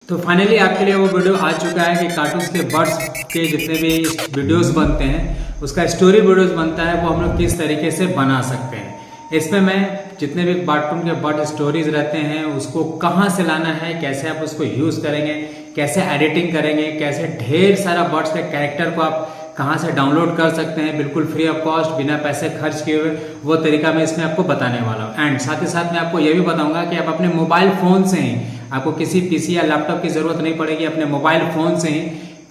तो फाइनली आपके लिए वो वीडियो आ चुका है कि कार्टून्स के बर्ड्स के जितने भी वीडियोस बनते हैं, उसका स्टोरी वीडियोस बनता है, वो हम लोग किस तरीके से बना सकते हैं। इसमें मैं जितने भी कार्टून के बर्ड स्टोरीज रहते हैं उसको कहाँ से लाना है, कैसे आप उसको यूज़ करेंगे, कैसे एडिटिंग करेंगे, कैसे ढेर सारा बर्ड्स के कैरेक्टर को आप कहाँ से डाउनलोड कर सकते हैं बिल्कुल फ्री ऑफ कॉस्ट, बिना पैसे खर्च किए हुए, वो तरीका मैं इसमें आपको बताने वाला हूँ। एंड साथ ही साथ मैं आपको ये भी बताऊंगा कि आप अपने मोबाइल फ़ोन से ही, आपको किसी पीसी या लैपटॉप की ज़रूरत नहीं पड़ेगी, अपने मोबाइल फ़ोन से ही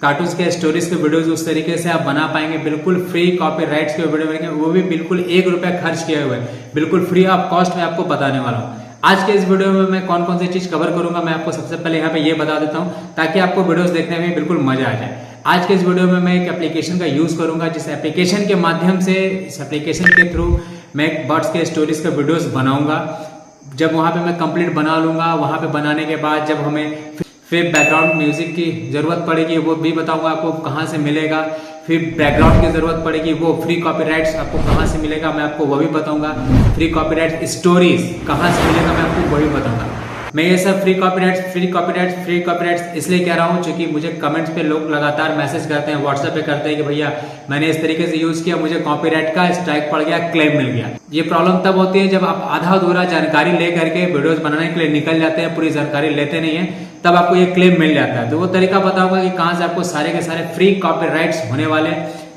कार्टून्स के स्टोरीज के वीडियोज उस तरीके से आप बना पाएंगे, बिल्कुल फ्री कॉपीराइट्स के वीडियो बनेंगे, वो भी बिल्कुल ₹1 खर्च किए हुए, बिल्कुल फ्री ऑफ कॉस्ट में आपको बताने वाला हूँ। आज के इस वीडियो में मैं कौन कौन सी चीज़ कवर करूंगा, मैं आपको सबसे पहले यहाँ पे ये बता देता हूँ ताकि आपको वीडियोस देखने में बिल्कुल मजा आ जाए। आज के इस वीडियो में मैं एक एप्लीकेशन का यूज़ करूंगा, जिस एप्लीकेशन के माध्यम से, इस एप्लीकेशन के थ्रू मैं बर्ड्स के स्टोरीज के वीडियोस बनाऊंगा। जब वहाँ पे मैं कंप्लीट बना लूंगा, वहाँ पे बनाने के बाद जब हमें फिर बैकग्राउंड म्यूजिक की ज़रूरत पड़ेगी वो भी बताऊंगा आपको कहाँ से मिलेगा, फिर बैकग्राउंड की ज़रूरत पड़ेगी वो फ्री कॉपीराइट्स आपको कहाँ से मिलेगा मैं आपको वो भी बताऊंगा, फ्री कॉपीराइट स्टोरीज कहाँ से मिलेगा मैं आपको वो भी बताऊंगा। मैं ये सब फ्री कॉपीराइट्स इसलिए कह रहा हूँ क्योंकि मुझे कमेंट्स पे लोग लगातार मैसेज करते हैं, व्हाट्सएप पे करते हैं कि भैया मैंने इस तरीके से यूज़ किया, मुझे कॉपीराइट का स्ट्राइक पड़ गया, क्लेम मिल गया। ये प्रॉब्लम तब होती है जब आप आधा अधूरा जानकारी ले करके वीडियोस बनाने के लिए निकल जाते हैं, पूरी जानकारी लेते नहीं है, तब आपको ये क्लेम मिल जाता है। तो वो तरीका बताऊंगा कि कहाँ से आपको सारे के सारे फ्री कॉपीराइट्स होने वाले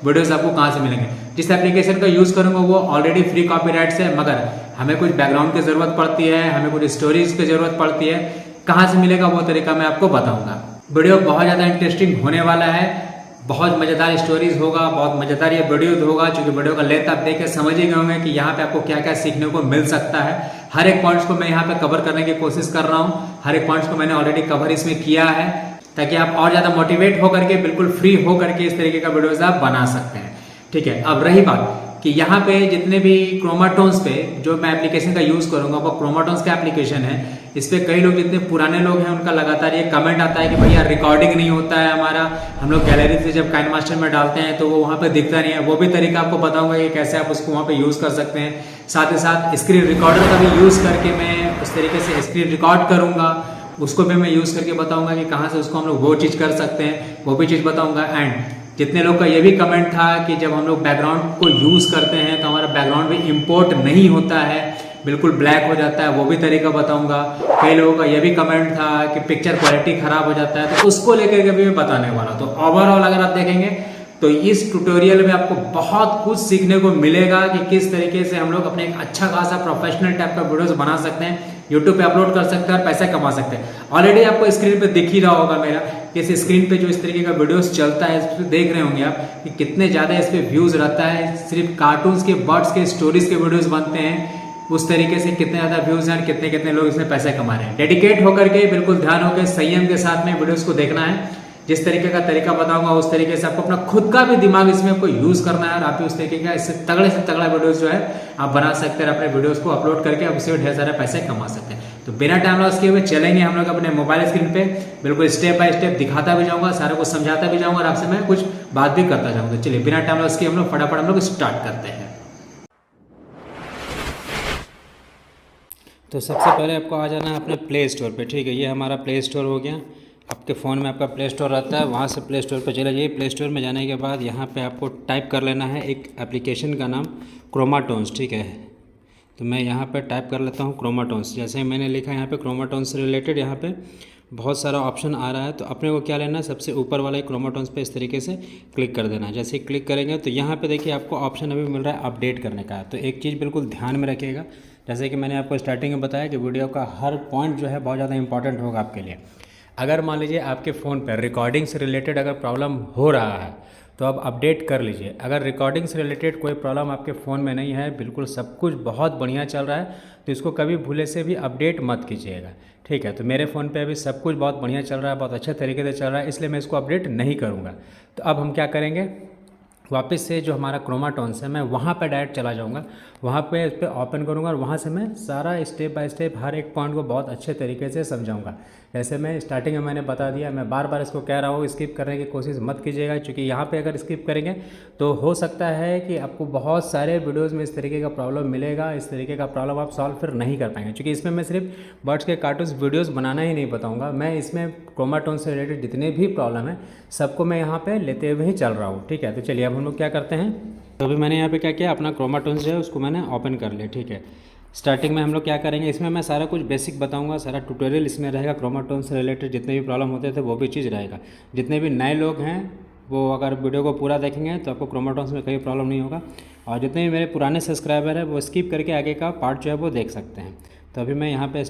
वीडियोस आपको कहाँ से मिलेंगे। जिस एप्लीकेशन का यूज़ करूंगा वो ऑलरेडी फ्री कॉपीराइट्स है, मगर हमें कुछ बैकग्राउंड की ज़रूरत पड़ती है, हमें कुछ स्टोरीज की ज़रूरत पड़ती है, कहाँ से मिलेगा वो तरीका मैं आपको बताऊंगा। वीडियो बहुत ज़्यादा इंटरेस्टिंग होने वाला है, बहुत मज़ेदार स्टोरीज होगा, बहुत मज़ेदार ये वीडियो होगा। चूंकि वीडियो का लेंथ आप देख के समझ ही गए होंगे कि यहाँ पे आपको क्या क्या सीखने को मिल सकता है। हर एक पॉइंट्स को मैं यहाँ पे कवर करने की कोशिश कर रहा हूँ, हर एक पॉइंट्स को मैंने ऑलरेडी कवर इसमें किया है ताकि आप और ज़्यादा मोटिवेट होकर के बिल्कुल फ्री होकर के इस तरीके का वीडियोज आप बना सकते हैं। ठीक है, अब रही बात कि यहाँ पे जितने भी क्रोमाटोन्स पे जो मैं एप्लीकेशन का यूज़ करूँगा वो क्रोमाटोन्स का एप्लीकेशन है। इस पे कई लोग, जितने पुराने लोग हैं, उनका लगातार ये कमेंट आता है कि भैया रिकॉर्डिंग नहीं होता है हमारा, हम लोग गैलरी से जब काइनमास्टर में डालते हैं तो वो वहाँ पे दिखता नहीं है। वो भी तरीका आपको बताऊंगा कि कैसे आप उसको वहाँ पे यूज़ कर सकते हैं। साथ ही साथ स्क्रीन रिकॉर्डर का भी यूज़ करके मैं उस तरीके से स्क्रीन रिकॉर्ड करूँगा, उसको भी मैं यूज़ करके बताऊँगा कि कहाँ से उसको हम लोग वो चीज़ कर सकते हैं, वो भी चीज़ बताऊँगा। एंड जितने लोग का ये भी कमेंट था कि जब हम लोग बैकग्राउंड को यूज़ करते हैं तो हमारा बैकग्राउंड भी इंपोर्ट नहीं होता है, बिल्कुल ब्लैक हो जाता है, वो भी तरीका बताऊंगा। कई लोगों का ये भी कमेंट था कि पिक्चर क्वालिटी खराब हो जाता है, तो उसको लेकर के भी मैं बताने वाला। तो ओवरऑल अगर आप देखेंगे तो इस ट्यूटोरियल में आपको बहुत कुछ सीखने को मिलेगा कि किस तरीके से हम लोग अपने एक अच्छा खासा प्रोफेशनल टाइप का वीडियोस बना सकते हैं, यूट्यूब पे अपलोड कर सकते हैं और पैसे कमा सकते हैं। ऑलरेडी आपको स्क्रीन पे दिख ही रहा होगा मेरा, इस स्क्रीन पे जो इस तरीके का वीडियोस चलता है, इस पर देख रहे होंगे आप कि कितने ज़्यादा इस पर व्यूज़ रहता है। सिर्फ कार्टून्स के, बर्ड्स के स्टोरीज के वीडियोज़ बनते हैं, उस तरीके से कितने ज़्यादा व्यूज़ हैं, कितने कितने लोग इसमें पैसे कमा रहे हैं। डेडिकेट होकर के, बिल्कुल ध्यान होकर, संयम के साथ में वीडियोज़ को देखना है। जिस तरीके का तरीका बताऊंगा उस तरीके से आपको अपना खुद का भी दिमाग इसमें आपको यूज़ करना है और आप उस तरीके का इससे तगड़े से तगड़ा वीडियोस जो है आप बना सकते हैं, अपने वीडियोस को अपलोड करके आप उससे ढेर सारे पैसे कमा सकते हैं। तो बिना टाइम लॉस किए हुए चलेंगे हम लोग अपने मोबाइल स्क्रीन पे, बिल्कुल स्टेप बाय स्टेप दिखाता भी जाऊंगा, सारे को समझाता भी जाऊंगा और आपसे मैं कुछ बात भी करता जाऊंगा। तो चलिए बिना टाइम लॉस किए हम लोग फटाफट हम लोग स्टार्ट करते हैं। तो सबसे पहले आपको आ जाना है अपने प्ले स्टोर पे। ठीक है, ये हमारा प्ले स्टोर हो गया। आपके फ़ोन में आपका प्ले स्टोर रहता है, वहाँ से प्ले स्टोर पे चले जाइए। प्ले स्टोर में जाने के बाद यहाँ पे आपको टाइप कर लेना है एक एप्लीकेशन का नाम क्रोमाटोन्स। ठीक है, तो मैं यहाँ पे टाइप कर लेता हूँ क्रोमाटोन्स। जैसे ही मैंने लिखा यहाँ पे क्रोमाटोन्स से रिलेटेड यहाँ पे बहुत सारा ऑप्शन आ रहा है, तो अपने को क्या लेना है, सबसे ऊपर वाले क्रोमाटोन्स पे इस तरीके से क्लिक कर देना है। जैसे ही क्लिक करेंगे तो यहाँ पे देखिए आपको ऑप्शन अभी मिल रहा है अपडेट करने का। तो एक चीज़ बिल्कुल ध्यान में रखिएगा, जैसे कि मैंने आपको स्टार्टिंग में बताया कि वीडियो का हर पॉइंट जो है बहुत ज़्यादा इंपॉर्टेंट होगा आपके लिए। अगर मान लीजिए आपके फ़ोन पर रिकॉर्डिंग से रिलेटेड अगर प्रॉब्लम हो रहा है तो आप अपडेट कर लीजिए। अगर रिकॉर्डिंग से रिलेटेड कोई प्रॉब्लम आपके फ़ोन में नहीं है, बिल्कुल सब कुछ बहुत बढ़िया चल रहा है, तो इसको कभी भूले से भी अपडेट मत कीजिएगा। ठीक है, तो मेरे फ़ोन पे अभी सब कुछ बहुत बढ़िया चल रहा है, बहुत अच्छे तरीके से चल रहा है, इसलिए मैं इसको अपडेट नहीं करूँगा। तो अब हम क्या करेंगे, वापस से जो हमारा क्रोमाटोन्स है मैं वहाँ पे डायरेक्ट चला जाऊँगा, वहाँ पे उस पर ओपन करूँगा और वहाँ से मैं सारा स्टेप बाय स्टेप हर एक पॉइंट को बहुत अच्छे तरीके से समझाऊँगा। जैसे मैं स्टार्टिंग में मैंने बता दिया, मैं बार बार इसको कह रहा हूँ स्किप करने की कोशिश मत कीजिएगा, क्योंकि यहाँ पे अगर स्किप करेंगे तो हो सकता है कि आपको बहुत सारे वीडियोज़ में इस तरीके का प्रॉब्लम मिलेगा, इस तरीके का प्रॉब्लम आप सॉल्व फिर नहीं कर पाएंगे। क्योंकि इसमें मैं सिर्फ बर्ड्स के कार्टून्स वीडियोज़ बनाना ही नहीं बताऊँगा, मैं इसमें क्रोमाटोन से रिलेटेड जितने भी प्रॉब्लम है सबको मैं यहाँ पे लेते हुए ही चल रहा हूँ। ठीक है, तो चलिए अब हम लोग क्या करते हैं। तो अभी मैंने यहाँ पे क्या किया, अपना क्रोमाटोन्स जो है उसको मैंने ओपन कर लिया। ठीक है, स्टार्टिंग में हम लोग क्या करेंगे, इसमें मैं सारा कुछ बेसिक बताऊंगा, सारा ट्यूटोरियल इसमें रहेगा, क्रोमाटोन से रिलेटेड जितने भी प्रॉब्लम होते थे वो भी चीज़ रहेगा। जितने भी नए लोग हैं वो अगर वीडियो को पूरा देखेंगे तो आपको क्रोमाटोन्स में कोई प्रॉब्लम नहीं होगा, और जितने भी मेरे पुराने सब्सक्राइबर हैं वो स्किप करके आगे का पार्ट जो है वो देख सकते हैं। तो अभी मैं यहाँ पे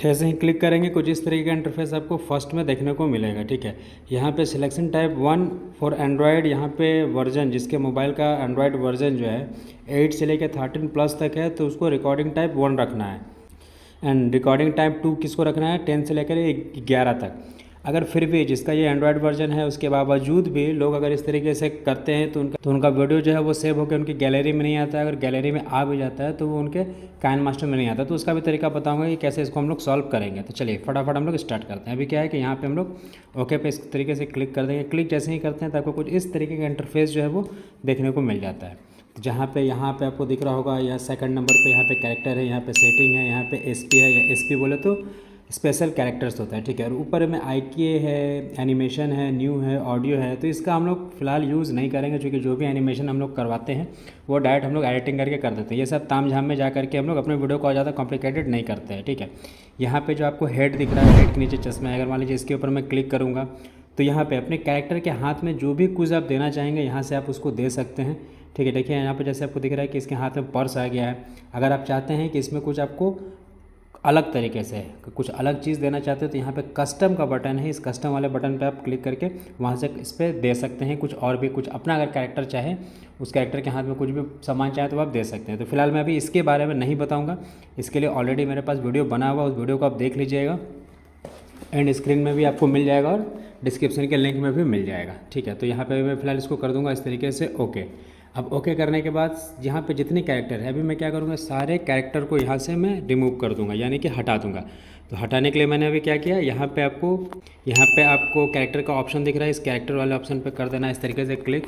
जैसे ही क्लिक करेंगे कुछ इस तरीके का इंटरफेस आपको फर्स्ट में देखने को मिलेगा। ठीक है, यहाँ पे सिलेक्शन टाइप 1 फॉर एंड्रॉयड, यहाँ पे वर्जन जिसके मोबाइल का एंड्रॉयड वर्जन जो है 8 से लेकर 13+ तक है तो उसको रिकॉर्डिंग टाइप 1 रखना है, एंड रिकॉर्डिंग टाइप 2 किसको रखना है 10 से लेकर 11 तक। अगर फिर भी जिसका ये एंड्रॉयड वर्जन है उसके बावजूद भी लोग अगर इस तरीके से करते हैं तो उनका वीडियो जो है वो सेव होकर उनकी गैलरी में नहीं आता है। अगर गैलरी में आ भी जाता है तो वो उनके काइनमास्टर में नहीं आता, तो उसका भी तरीका बताऊंगा कि कैसे इसको हम लोग सॉल्व करेंगे। तो चलिए फटाफट हम लोग स्टार्ट करते हैं। अभी क्या है कि यहाँ पे हम लोग ओके पे इस तरीके से क्लिक कर देंगे। क्लिक जैसे ही करते हैं तो आपको कुछ इस तरीके का इंटरफेस जो है वो देखने को मिल जाता है। जहाँ पे यहाँ पे आपको दिख रहा होगा या सेकंड नंबर पे यहाँ पे कैरेक्टर है, यहाँ पे सेटिंग है, यहाँ पे एसपी है, या एसपी बोले तो स्पेशल कैरेक्टर्स होता है। ठीक है, और ऊपर में IK है, एनिमेशन है, न्यू है, ऑडियो है। तो इसका हम लोग फिलहाल यूज़ नहीं करेंगे, क्योंकि जो भी एनिमेशन हम लोग करवाते हैं वो डायरेक्ट हम लोग एडिटिंग करके कर देते हैं। ये सब तामझाम में जा करके हम लोग अपने वीडियो को ज़्यादा कॉम्प्लिकेटेड नहीं करते हैं। ठीक है, यहाँ पे जो आपको हेड दिख रहा है, हेड के नीचे चश्मा है, अगर मान लीजिए इसके ऊपर मैं क्लिक करूँगा तो यहाँ पे अपने कैरेक्टर के हाथ में जो भी कुछ आप देना चाहेंगे यहाँ से आप उसको दे सकते हैं। ठीक है, देखिए यहाँ पे जैसे आपको दिख रहा है कि इसके हाथ में पर्स आ गया है। अगर आप चाहते हैं कि इसमें कुछ आपको अलग तरीके से कुछ अलग चीज़ देना चाहते हो तो यहाँ पे कस्टम का बटन है, इस कस्टम वाले बटन पे आप क्लिक करके वहाँ से इस पर दे सकते हैं कुछ और भी, कुछ अपना अगर कैरेक्टर चाहे उस कैरेक्टर के हाथ में कुछ भी सामान चाहे तो आप दे सकते हैं। तो फिलहाल मैं अभी इसके बारे में नहीं बताऊँगा, इसके लिए ऑलरेडी मेरे पास वीडियो बना हुआ, उस वीडियो को आप देख लीजिएगा, एंड स्क्रीन में भी आपको मिल जाएगा और डिस्क्रिप्शन के लिंक में भी मिल जाएगा। ठीक है, तो यहाँ पे मैं फिलहाल इसको कर दूँगा इस तरीके से ओके। अब ओके करने के बाद यहाँ पे जितने कैरेक्टर है अभी मैं क्या करूँगा, सारे कैरेक्टर को यहाँ से मैं रिमूव कर दूँगा, यानी कि हटा दूँगा। तो हटाने के लिए मैंने अभी क्या किया, यहाँ पे आपको कैरेक्टर का ऑप्शन दिख रहा है, इस कैरेक्टर वाले ऑप्शन पे कर देना इस तरीके से क्लिक।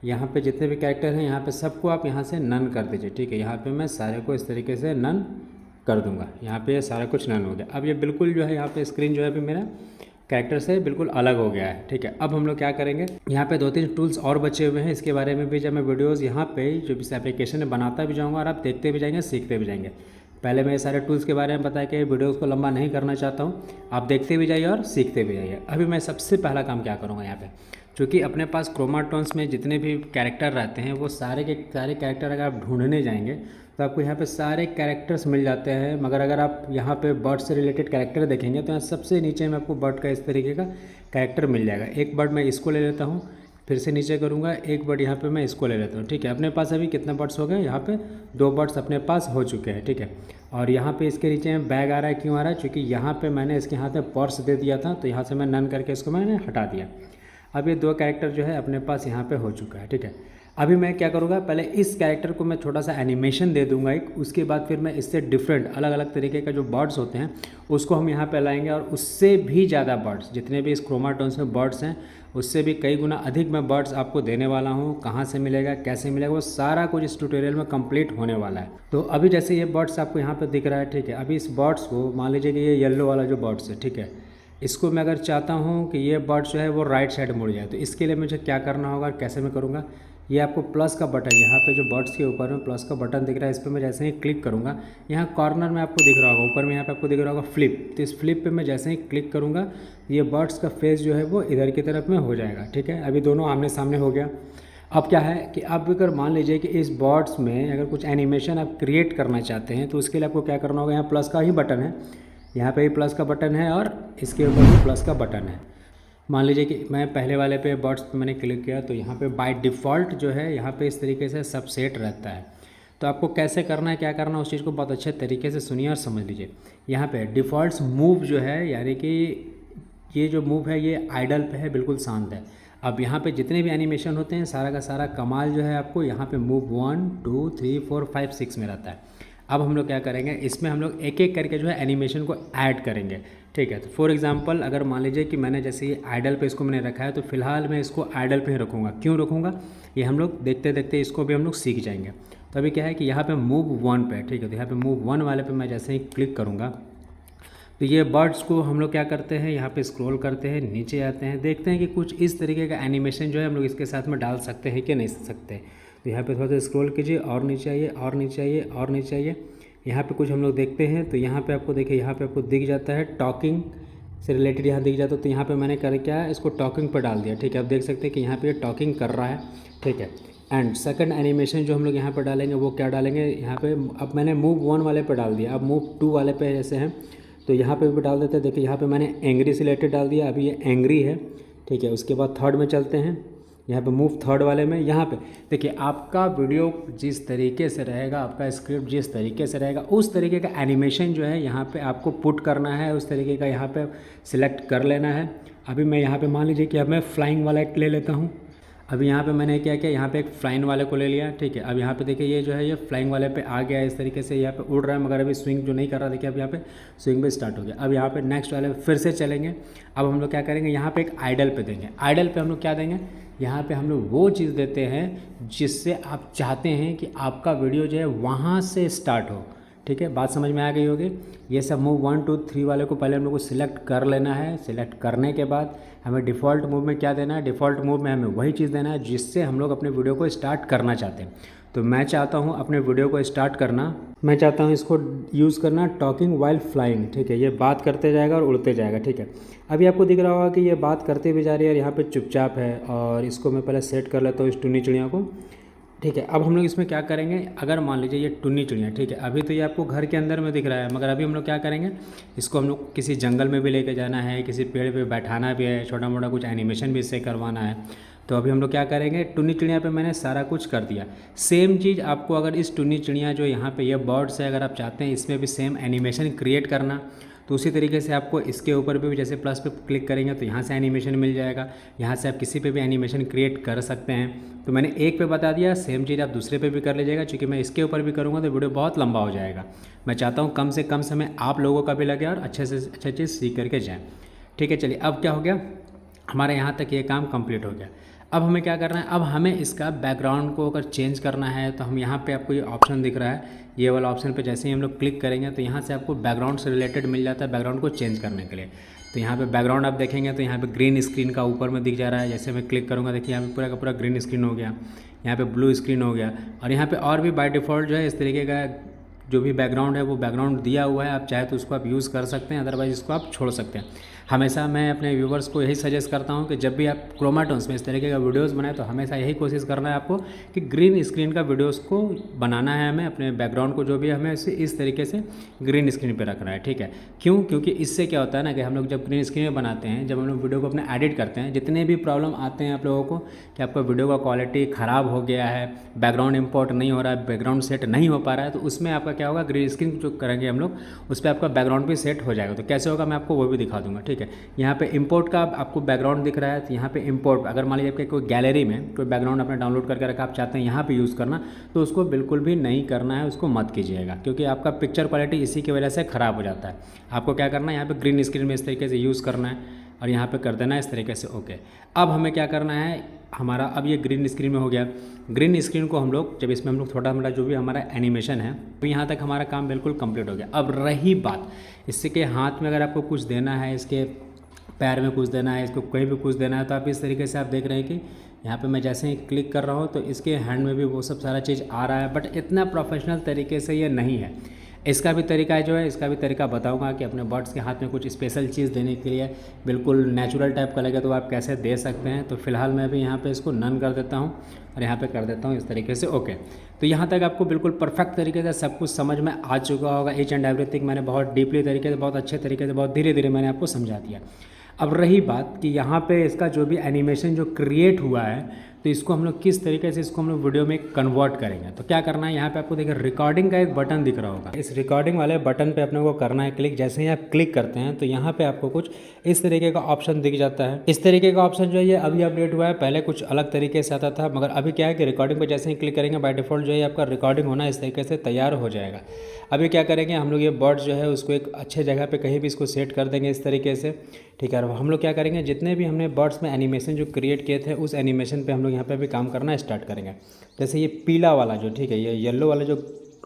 यहाँ पे जितने भी कैरेक्टर हैं यहाँ पे सबको आप यहाँ से नन कर दीजिए। ठीक है, यहाँ पे मैं सारे को इस तरीके से नन कर दूँगा। यहाँ पे सारा कुछ नन हो गया। अब ये बिल्कुल जो है यहाँ पे स्क्रीन जो है अभी मेरा कैरेक्टर से बिल्कुल अलग हो गया है। ठीक है, अब हम लोग क्या करेंगे, यहाँ पे 2-3 टूल्स और बचे हुए हैं, इसके बारे में भी जब मैं वीडियोस यहाँ पे जो इस एप्लीकेशन में बनाता भी जाऊँगा और आप देखते भी जाएंगे, सीखते भी जाएंगे। पहले मैं ये सारे टूल्स के बारे में बताया कि वीडियोस को लंबा नहीं करना चाहता हूँ, आप देखते भी जाइए और सीखते भी जाइए। अभी मैं सबसे पहला काम क्या करूँगा, यहाँ पे क्योंकि अपने पास क्रोमाटोन्स में जितने भी कैरेक्टर रहते हैं वो सारे के सारे कैरेक्टर अगर आप ढूंढने जाएंगे तो आपको यहाँ पे सारे कैरेक्टर्स मिल जाते हैं। मगर अगर आप यहाँ पे बर्ड से रिलेटेड कैरेक्टर देखेंगे तो यहाँ सबसे नीचे में आपको बर्ड का इस तरीके का कैरेक्टर मिल जाएगा। एक बर्ड मैं इसको ले लेता हूँ, फिर से नीचे करूँगा, एक बर्ड यहाँ पे मैं इसको ले लेता हूँ। ठीक है, अपने पास अभी कितने बर्ड्स हो गए, यहाँ पे 2 बर्ड्स अपने पास हो चुके हैं। ठीक है, और यहाँ पे इसके नीचे में बैग आ रहा है, क्यों आ रहा है, क्योंकि यहाँ पे मैंने इसके हाथ में पर्स दे दिया था, तो यहाँ से मैं नन करके इसको मैंने हटा दिया। अब ये 2 कैरेक्टर जो है अपने पास यहाँ पे हो चुका है। ठीक है, अभी मैं क्या करूँगा, पहले इस कैरेक्टर को मैं छोटा सा एनिमेशन दे दूंगा एक, उसके बाद फिर मैं इससे डिफरेंट अलग अलग तरीके का जो बर्ड्स होते हैं उसको हम यहाँ पे लाएंगे, और उससे भी ज़्यादा बर्ड्स, जितने भी इस क्रोमाटोन्स में बर्ड्स हैं उससे भी कई गुना अधिक मैं बर्ड्स आपको देने वाला हूँ। कहाँ से मिलेगा, कैसे मिलेगा, वो सारा कुछ इस ट्यूटोरियल में कंप्लीट होने वाला है। तो अभी जैसे ये बर्ड्स आपको यहाँ पर दिख रहा है, ठीक है, अभी इस बर्ड्स को मान लीजिए कि ये येलो वाला जो बर्ड्स है, ठीक है, इसको मैं अगर चाहता हूँ कि ये बर्ड्स जो है वो राइट साइड मुड़ जाए, तो इसके लिए मुझे क्या करना होगा, कैसे मैं करूँगा, ये आपको प्लस का बटन, यहाँ पे जो बर्ड्स के ऊपर में प्लस का बटन दिख रहा है, इस पर मैं जैसे ही क्लिक करूँगा, यहाँ कॉर्नर में आपको दिख रहा होगा, ऊपर में यहाँ पे आपको दिख रहा होगा फ्लिप, तो इस फ्लिप पे मैं जैसे ही क्लिक करूँगा ये बर्ड्स का फेस जो है वो इधर की तरफ में हो जाएगा। ठीक है, अभी दोनों आमने सामने हो गया। अब क्या है कि आप अगर मान लीजिए कि इस बर्ड्स में अगर कुछ एनिमेशन आप क्रिएट करना चाहते हैं तो उसके लिए आपको क्या करना होगा, यहाँ प्लस का ही बटन है, यहाँ पे भी प्लस का बटन है और इसके ऊपर भी प्लस का बटन है। मान लीजिए कि मैं पहले वाले पे बर्ड्स पे मैंने क्लिक किया तो यहाँ पे बाय डिफ़ॉल्ट जो है यहाँ पे इस तरीके से सब सेट रहता है। तो आपको कैसे करना है, क्या करना है, उस चीज़ को बहुत अच्छे तरीके से सुनिए और समझ लीजिए। यहाँ पे डिफ़ॉल्ट मूव जो है, यानी कि ये जो मूव है ये आइडल पे है, बिल्कुल शांत है। अब यहाँ पे जितने भी एनिमेशन होते हैं सारा का सारा कमाल जो है आपको यहाँ पे मूव 1 2 3 4 5 6 में रहता है। अब हम लोग क्या करेंगे, इसमें हम लोग एक एक करके जो है एनिमेशन को ऐड करेंगे, ठीक है। तो फॉर एग्जांपल अगर मान लीजिए कि मैंने जैसे ये आइडल पे इसको मैंने रखा है, तो फिलहाल मैं इसको आइडल पे ही रखूँगा। क्यों रखूँगा, ये हम लोग देखते देखते इसको भी हम लोग सीख जाएंगे। तो अभी क्या है कि यहाँ पे मूव 1 पे, ठीक है, तो यहाँ पे मूव 1 वाले पे मैं जैसे ही क्लिक करूँगा तो ये बर्ड्स को हम लोग क्या करते हैं, यहाँ पे स्क्रॉल करते हैं, नीचे आते हैं, देखते हैं कि कुछ इस तरीके का एनिमेशन जो है हम लोग इसके साथ में डाल सकते हैं कि नहीं सकते। तो यहाँ पे थोड़ा सा स्क्रॉल कीजिए और नीचे आइए और नीचे आइए और नीचे आइए, यहाँ पे कुछ हम लोग देखते हैं। तो यहाँ पे आपको देखिए, यहाँ पे आपको दिख जाता है टॉकिंग से रिलेटेड, यहाँ दिख जाता है। तो यहाँ पे मैंने कर क्या है, इसको टॉकिंग पर डाल दिया, ठीक है। आप देख सकते हैं कि यहाँ पे टॉकिंग कर रहा है, ठीक है। एंड सेकंड एनिमेशन जो हम लोग यहाँ पर डालेंगे वो क्या डालेंगे, यहाँ पे अब मैंने मूव 1 वाले पे डाल दिया, अब मूव 2 वाले पे जैसे हैं तो यहाँ पे भी डाल देते हैं। देखिए यहाँ पे मैंने एंग्री से रिलेटेड डाल दिया, अभी ये एंग्री है, ठीक है। उसके बाद थर्ड में चलते हैं, यहाँ पे मूव थर्ड वाले में। यहाँ पे देखिए आपका वीडियो जिस तरीके से रहेगा, आपका स्क्रिप्ट जिस तरीके से रहेगा, उस तरीके का एनिमेशन जो है यहाँ पे आपको पुट करना है, उस तरीके का यहाँ पे सिलेक्ट कर लेना है। अभी मैं यहाँ पे मान लीजिए कि अब मैं फ्लाइंग वाला एक ले लेता हूँ। अभी यहाँ पे मैंने क्या किया, यहाँ पे एक फ्लाइंग वाले को ले लिया, ठीक है। अब यहाँ पे देखिए ये जो है ये फ्लाइंग वाले पे आ गया, इस तरीके से यहाँ पे उड़ रहा है, मगर अभी स्विंग जो नहीं कर रहा, देखिए अब यहाँ पे स्विंग भी स्टार्ट हो गया। अब यहाँ पे नेक्स्ट वाले पे फिर से चलेंगे। अब हम लोग क्या करेंगे, यहाँ पे एक आइडल पे देंगे। आइडल पे हम लोग क्या देंगे, यहाँ पे हम लोग वो चीज़ देते हैं जिससे आप चाहते हैं कि आपका वीडियो जो है वहाँ से स्टार्ट हो, ठीक है। बात समझ में आ गई होगी। ये सब मूव 1 2 3 वाले को पहले हम लोग को सिलेक्ट कर लेना है। सिलेक्ट करने के बाद हमें डिफ़ॉल्ट मूव में क्या देना है, डिफ़ॉल्ट मूव में हमें वही चीज़ देना है जिससे हम लोग अपने वीडियो को स्टार्ट करना चाहते हैं। तो मैं चाहता हूँ अपने वीडियो को स्टार्ट करना, मैं चाहता हूँ इसको यूज़ करना टॉकिंग वाइल फ्लाइंग, ठीक है। ये बात करते जाएगा और उड़ते जाएगा, ठीक है। अभी आपको दिख रहा होगा कि ये बात करते भी जा रही है और यहाँ पे चुपचाप है, और इसको मैं पहले सेट कर लेता हूँ इस टुन्नी चिड़िया को, ठीक है। अब हम लोग इसमें क्या करेंगे, अगर मान लीजिए ये टुन्नी चिड़िया, ठीक है, अभी तो ये आपको घर के अंदर में दिख रहा है, मगर अभी हम लोग क्या करेंगे, इसको हम लोग किसी जंगल में भी लेके जाना है, किसी पेड़ पे बैठाना भी है, छोटा मोटा कुछ एनिमेशन भी इससे करवाना है। तो अभी हम लोग क्या करेंगे, टुन्नी चिड़िया पे मैंने सारा कुछ कर दिया। सेम चीज़ आपको अगर इस टुन्नी चिड़िया जो यहाँ पे ये बर्ड्स है, अगर आप चाहते हैं इसमें भी सेम एनिमेशन क्रिएट करना, तो उसी तरीके से आपको इसके ऊपर भी जैसे प्लस पे क्लिक करेंगे तो यहाँ से एनिमेशन मिल जाएगा। यहाँ से आप किसी पे भी एनिमेशन क्रिएट कर सकते हैं। तो मैंने एक पे बता दिया, सेम चीज़ आप दूसरे पे भी कर लीजिएगा। क्योंकि मैं इसके ऊपर भी करूँगा तो वीडियो बहुत लंबा हो जाएगा। मैं चाहता हूँ कम से कम समय आप लोगों का भी लगे और अच्छे से अच्छी चीज़ सीख करके जाएँ, ठीक है। चलिए अब क्या हो गया, हमारे यहाँ तक ये काम कंप्लीट हो गया। अब हमें क्या करना है, अब हमें इसका बैकग्राउंड को अगर चेंज करना है तो हम यहाँ पे आपको ये ऑप्शन दिख रहा है, ये वाला ऑप्शन पे जैसे ही हम लोग क्लिक करेंगे तो यहाँ से आपको बैकग्राउंड से रिलेटेड मिल जाता है, बैकग्राउंड को चेंज करने के लिए। तो यहाँ पे बैकग्राउंड आप देखेंगे तो यहाँ पे ग्रीन स्क्रीन का ऊपर में दिख जा रहा है। जैसे मैं क्लिक करूँगा देखिए यहाँ पे पूरा का पूरा ग्रीन स्क्रीन हो गया, यहाँ पे ब्लू स्क्रीन हो गया, और यहाँ पे और भी बाय डिफ़ॉल्ट जो है इस तरीके का जो भी बैकग्राउंड है वो बैकग्राउंड दिया हुआ है। आप चाहे तो उसको आप यूज़ कर सकते हैं, अदरवाइज़ इसको आप छोड़ सकते हैं। हमेशा मैं अपने व्यूवर्स को यही सजेस्ट करता हूं कि जब भी आप क्रोमाटोन्स में इस तरीके का वीडियोस बनाएं तो हमेशा यही कोशिश करना है आपको कि ग्रीन स्क्रीन का वीडियोस को बनाना है। हमें अपने बैकग्राउंड को जो भी हमें इस तरीके से ग्रीन स्क्रीन पे रखना है, ठीक है। क्यों, क्योंकि इससे क्या होता है ना कि हम लोग जब ग्रीन स्क्रीन में बनाते हैं, जब हम लोग वीडियो को अपने एडिट करते हैं, जितने भी प्रॉब्लम आते हैं आप लोगों को कि आपका वीडियो का क्वालिटी ख़राब हो गया है, बैकग्राउंड इंपोर्ट नहीं हो रहा है, बैकग्राउंड सेट नहीं हो पा रहा है, तो उसमें आपका क्या होगा, ग्रीन स्क्रीन जो करेंगे हम लोग उस पर आपका बैकग्राउंड भी सेट हो जाएगा। तो कैसे होगा मैं आपको वो भी दिखा दूंगा, ठीक है। यहाँ पे इंपोर्ट का आपको बैकग्राउंड दिख रहा है, तो यहाँ पे इंपोर्ट, अगर मान लीजिए आपके कोई गैलरी में कोई बैकग्राउंड आपने डाउनलोड करके रखा, आप चाहते हैं यहाँ पे यूज़ करना, तो उसको बिल्कुल भी नहीं करना है, उसको मत कीजिएगा, क्योंकि आपका पिक्चर क्वालिटी इसी की वजह से ख़राब हो जाता है। आपको क्या करना है, यहाँ पे ग्रीन स्क्रीन में इस तरीके से यूज़ करना है और यहाँ पे कर देना है इस तरीके से, ओके। अब हमें क्या करना है, हमारा अब ये ग्रीन स्क्रीन में हो गया। ग्रीन स्क्रीन को हम लोग जब इसमें हम लोग थोड़ा मोटा जो भी हमारा एनिमेशन है, तो यहाँ तक हमारा काम बिल्कुल कंप्लीट हो गया। अब रही बात इससे कि हाथ में अगर आपको कुछ देना है, इसके पैर में कुछ देना है, इसको कहीं भी कुछ देना है, तो आप इस तरीके से आप देख रहे हैं कि यहाँ पे मैं जैसे ही क्लिक कर रहा हूँ तो इसके हैंड में भी वो सब सारा चीज़ आ रहा है, बट इतना प्रोफेशनल तरीके से ये नहीं है। इसका भी तरीका जो है, इसका भी तरीका बताऊंगा कि अपने बर्ड्स के हाथ में कुछ स्पेशल चीज़ देने के लिए बिल्कुल नेचुरल टाइप का लगे तो आप कैसे दे सकते हैं। तो फिलहाल मैं भी यहाँ पे इसको नन कर देता हूँ और यहाँ पे कर देता हूँ इस तरीके से, ओके। तो यहाँ तक आपको बिल्कुल परफेक्ट तरीके से सब कुछ समझ में आ चुका होगा। ईच एंड एवरीथिंग मैंने बहुत डीपली तरीके से, बहुत अच्छे तरीके से, बहुत धीरे धीरे मैंने आपको समझा दिया। अब रही बात कि यहाँ पे इसका जो भी एनिमेशन जो क्रिएट हुआ है, तो इसको हम लोग किस तरीके से इसको हम लोग वीडियो में कन्वर्ट करेंगे। तो क्या करना है, यहाँ पे आपको देखिए रिकॉर्डिंग का एक बटन दिख रहा होगा, इस रिकॉर्डिंग वाले बटन पे अपने को करना है क्लिक। जैसे ही आप क्लिक करते हैं तो यहाँ पे आपको कुछ इस तरीके का ऑप्शन दिख जाता है। इस तरीके का ऑप्शन जो है ये अभी अपडेट हुआ है, पहले कुछ अलग तरीके से आता था, मगर अभी क्या है कि रिकॉर्डिंग पर जैसे ही क्लिक करेंगे बाय डिफ़ॉल्ट जो है आपका रिकॉर्डिंग होना इस तरीके से तैयार हो जाएगा। अभी क्या करेंगे हम लोग, ये बर्ड जो है उसको एक अच्छे जगह पे कहीं भी इसको सेट कर देंगे इस तरीके से, ठीक है। और हम लोग क्या करेंगे, जितने भी हमने बर्ड्स में एनिमेशन जो क्रिएट किए थे उस एनिमेशन पे हम लोग यहाँ पे भी काम करना स्टार्ट करेंगे। जैसे ये पीला वाला जो, ठीक है, ये येलो वाला जो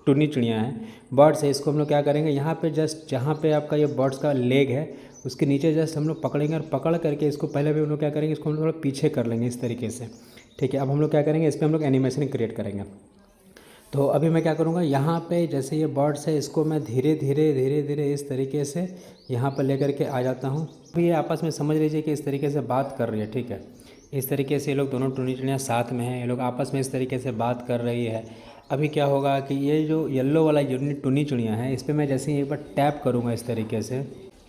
टुन्नी चिड़िया हैं बर्ड्स है, इसको हम लोग क्या करेंगे यहाँ पे जस्ट जहाँ पे आपका ये बर्ड्स का लेग है उसके नीचे जस्ट हम लोग पकड़ेंगे और पकड़ करके इसको पहले भी हम लोग क्या करेंगे, इसको हम लोग थोड़ा पीछे कर लेंगे इस तरीके से, ठीक है। अब हम लोग क्या करेंगे, इस पर हम लोग एनिमेशन क्रिएट करेंगे। तो अभी मैं क्या करूँगा, यहाँ पे जैसे ये बर्ड्स है इसको मैं धीरे धीरे इस तरीके से यहाँ पर लेकर के आ जाता हूँ। अभी ये आपस में समझ लीजिए कि इस तरीके से बात कर रही है, ठीक है। इस तरीके से ये लोग दोनों टुन्नी चिड़ियाँ साथ में हैं, ये लोग आपस में इस तरीके से बात कर रही है। अभी क्या होगा कि ये जो येलो वाला टुन्नी चिड़ियाँ हैं इस पर मैं जैसे ही एक बार टैप करूँगा इस तरीके से,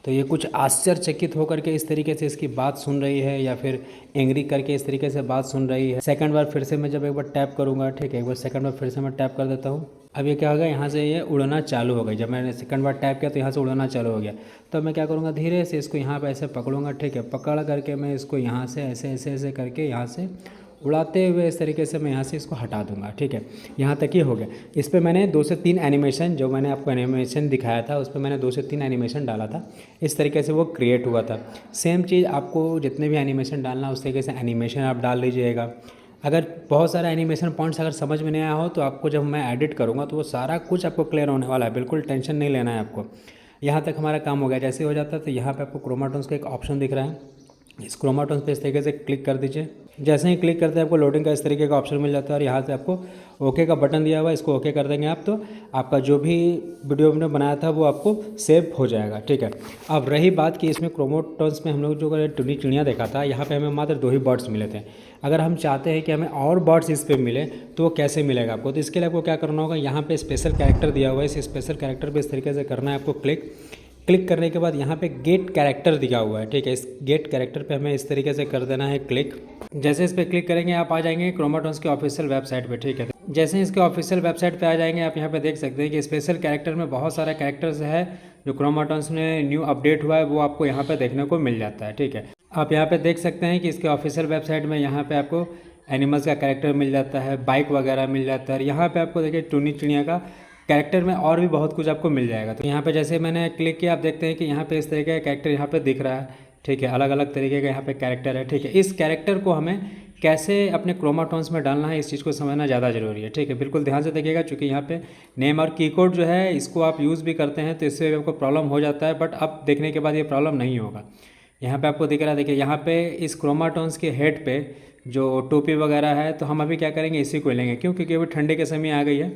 तो ये कुछ आश्चर्यचकित होकर के इस तरीके से इसकी बात सुन रही है या फिर एंग्री करके इस तरीके से बात सुन रही है। सेकंड बार फिर से मैं जब एक बार टैप करूँगा, ठीक है, एक बार सेकंड बार फिर से मैं टैप कर देता हूँ। अब ये क्या होगा, यहाँ से ये उड़ना चालू हो गई। जब मैंने सेकंड बार टैप किया तो यहाँ से उड़ना चालू हो गया। तो मैं क्या करूँगा, धीरे से इसको यहाँ पर ऐसे पकड़ूँगा, ठीक है, पकड़ करके मैं इसको यहाँ से ऐसे करके यहाँ से उड़ाते हुए इस तरीके से मैं यहाँ से इसको हटा दूंगा, ठीक है। यहाँ तक ही हो गया। इस पर मैंने 2 से 3 एनिमेशन, जो मैंने आपको एनिमेशन दिखाया था उस पर मैंने 2 से 3 एनिमेशन डाला था, इस तरीके से वो क्रिएट हुआ था। सेम चीज़ आपको जितने भी एनिमेशन डालना उस तरीके से एनिमेशन आप डाल लीजिएगा। अगर बहुत सारा एनिमेशन पॉइंट्स अगर समझ में नहीं आया हो तो आपको जब मैं एडिट करूँगा तो वो सारा कुछ आपको क्लियर होने वाला है, बिल्कुल टेंशन नहीं लेना है आपको। यहाँ तक हमारा काम हो गया। जैसे हो जाता है तो यहाँ पर आपको क्रोमाटोन्स का एक ऑप्शन दिख रहा है, इस क्रोमाटोन्स पे इस तरीके से क्लिक कर दीजिए। जैसे ही क्लिक करते हैं आपको लोडिंग का इस तरीके का ऑप्शन मिल जाता है और यहाँ से आपको ओके का बटन दिया हुआ है, इसको ओके कर देंगे आप, तो आपका जो भी वीडियो हमने बनाया था वो आपको सेव हो जाएगा, ठीक है। अब रही बात कि इसमें क्रोमाटोन्स में हम लोग जो टुन्नी चिड़ियाँ देखा था, यहाँ पे हमें मात्र 2 ही बर्ड्स मिले थे। अगर हम चाहते हैं कि हमें और बर्ड्स इस पर मिले तो वो कैसे मिलेगा आपको, तो इसके लिए आपको क्या करना होगा, यहाँ पर स्पेशल कैरेक्टर दिया हुआ है, इस स्पेशल कैरेक्टर पर इस तरीके से करना है आपको क्लिक करने के बाद यहाँ पे गेट कैरेक्टर दिया हुआ है, ठीक है। इस गेट कैरेक्टर पे हमें इस तरीके से कर देना है क्लिक। जैसे इस पर क्लिक करेंगे आप आ जाएंगे क्रोमाटोन्स के ऑफिशियल वेबसाइट पे, ठीक है। जैसे इसके ऑफिशियल वेबसाइट पे आ जाएंगे आप यहाँ पे देख सकते हैं कि स्पेशल कैरेक्टर में बहुत सारा कैरेक्टर्स है जो क्रोमाटोन्स में न्यू अपडेट हुआ है, वो आपको यहाँ पर देखने को मिल जाता है, ठीक है। आप यहाँ पर देख सकते हैं कि इसके ऑफिशियल वेबसाइट में यहाँ पर आपको एनिमल्स का कैरेक्टर मिल जाता है, बाइक वगैरह मिल जाता है। यहाँ पर आपको देखिए टुन्नी चिड़िया का कैरेक्टर में और भी बहुत कुछ आपको मिल जाएगा। तो यहाँ पे जैसे मैंने क्लिक किया आप देखते हैं कि यहाँ पे इस तरीके का कैरेक्टर यहाँ पे दिख रहा है, ठीक है। अलग अलग तरीके का यहाँ पे कैरेक्टर है, ठीक है। इस कैरेक्टर को हमें कैसे अपने क्रोमाटोन्स में डालना है इस चीज़ को समझना ज़्यादा ज़रूरी है, ठीक है। बिल्कुल ध्यान से देखिएगा, चूँकि यहाँ पे नेम और कीकोड जो है इसको आप यूज़ भी करते हैं तो इससे आपको प्रॉब्लम हो जाता है, बट अब देखने के बाद ये प्रॉब्लम नहीं होगा। यहाँ पे आपको दिख रहा है, देखिए यहाँ पे इस क्रोमाटोन्स के हेड पे जो टोपी वगैरह है, तो हम अभी क्या करेंगे, इसी को लेंगे क्योंकि अभी ठंडे के समय आ गई है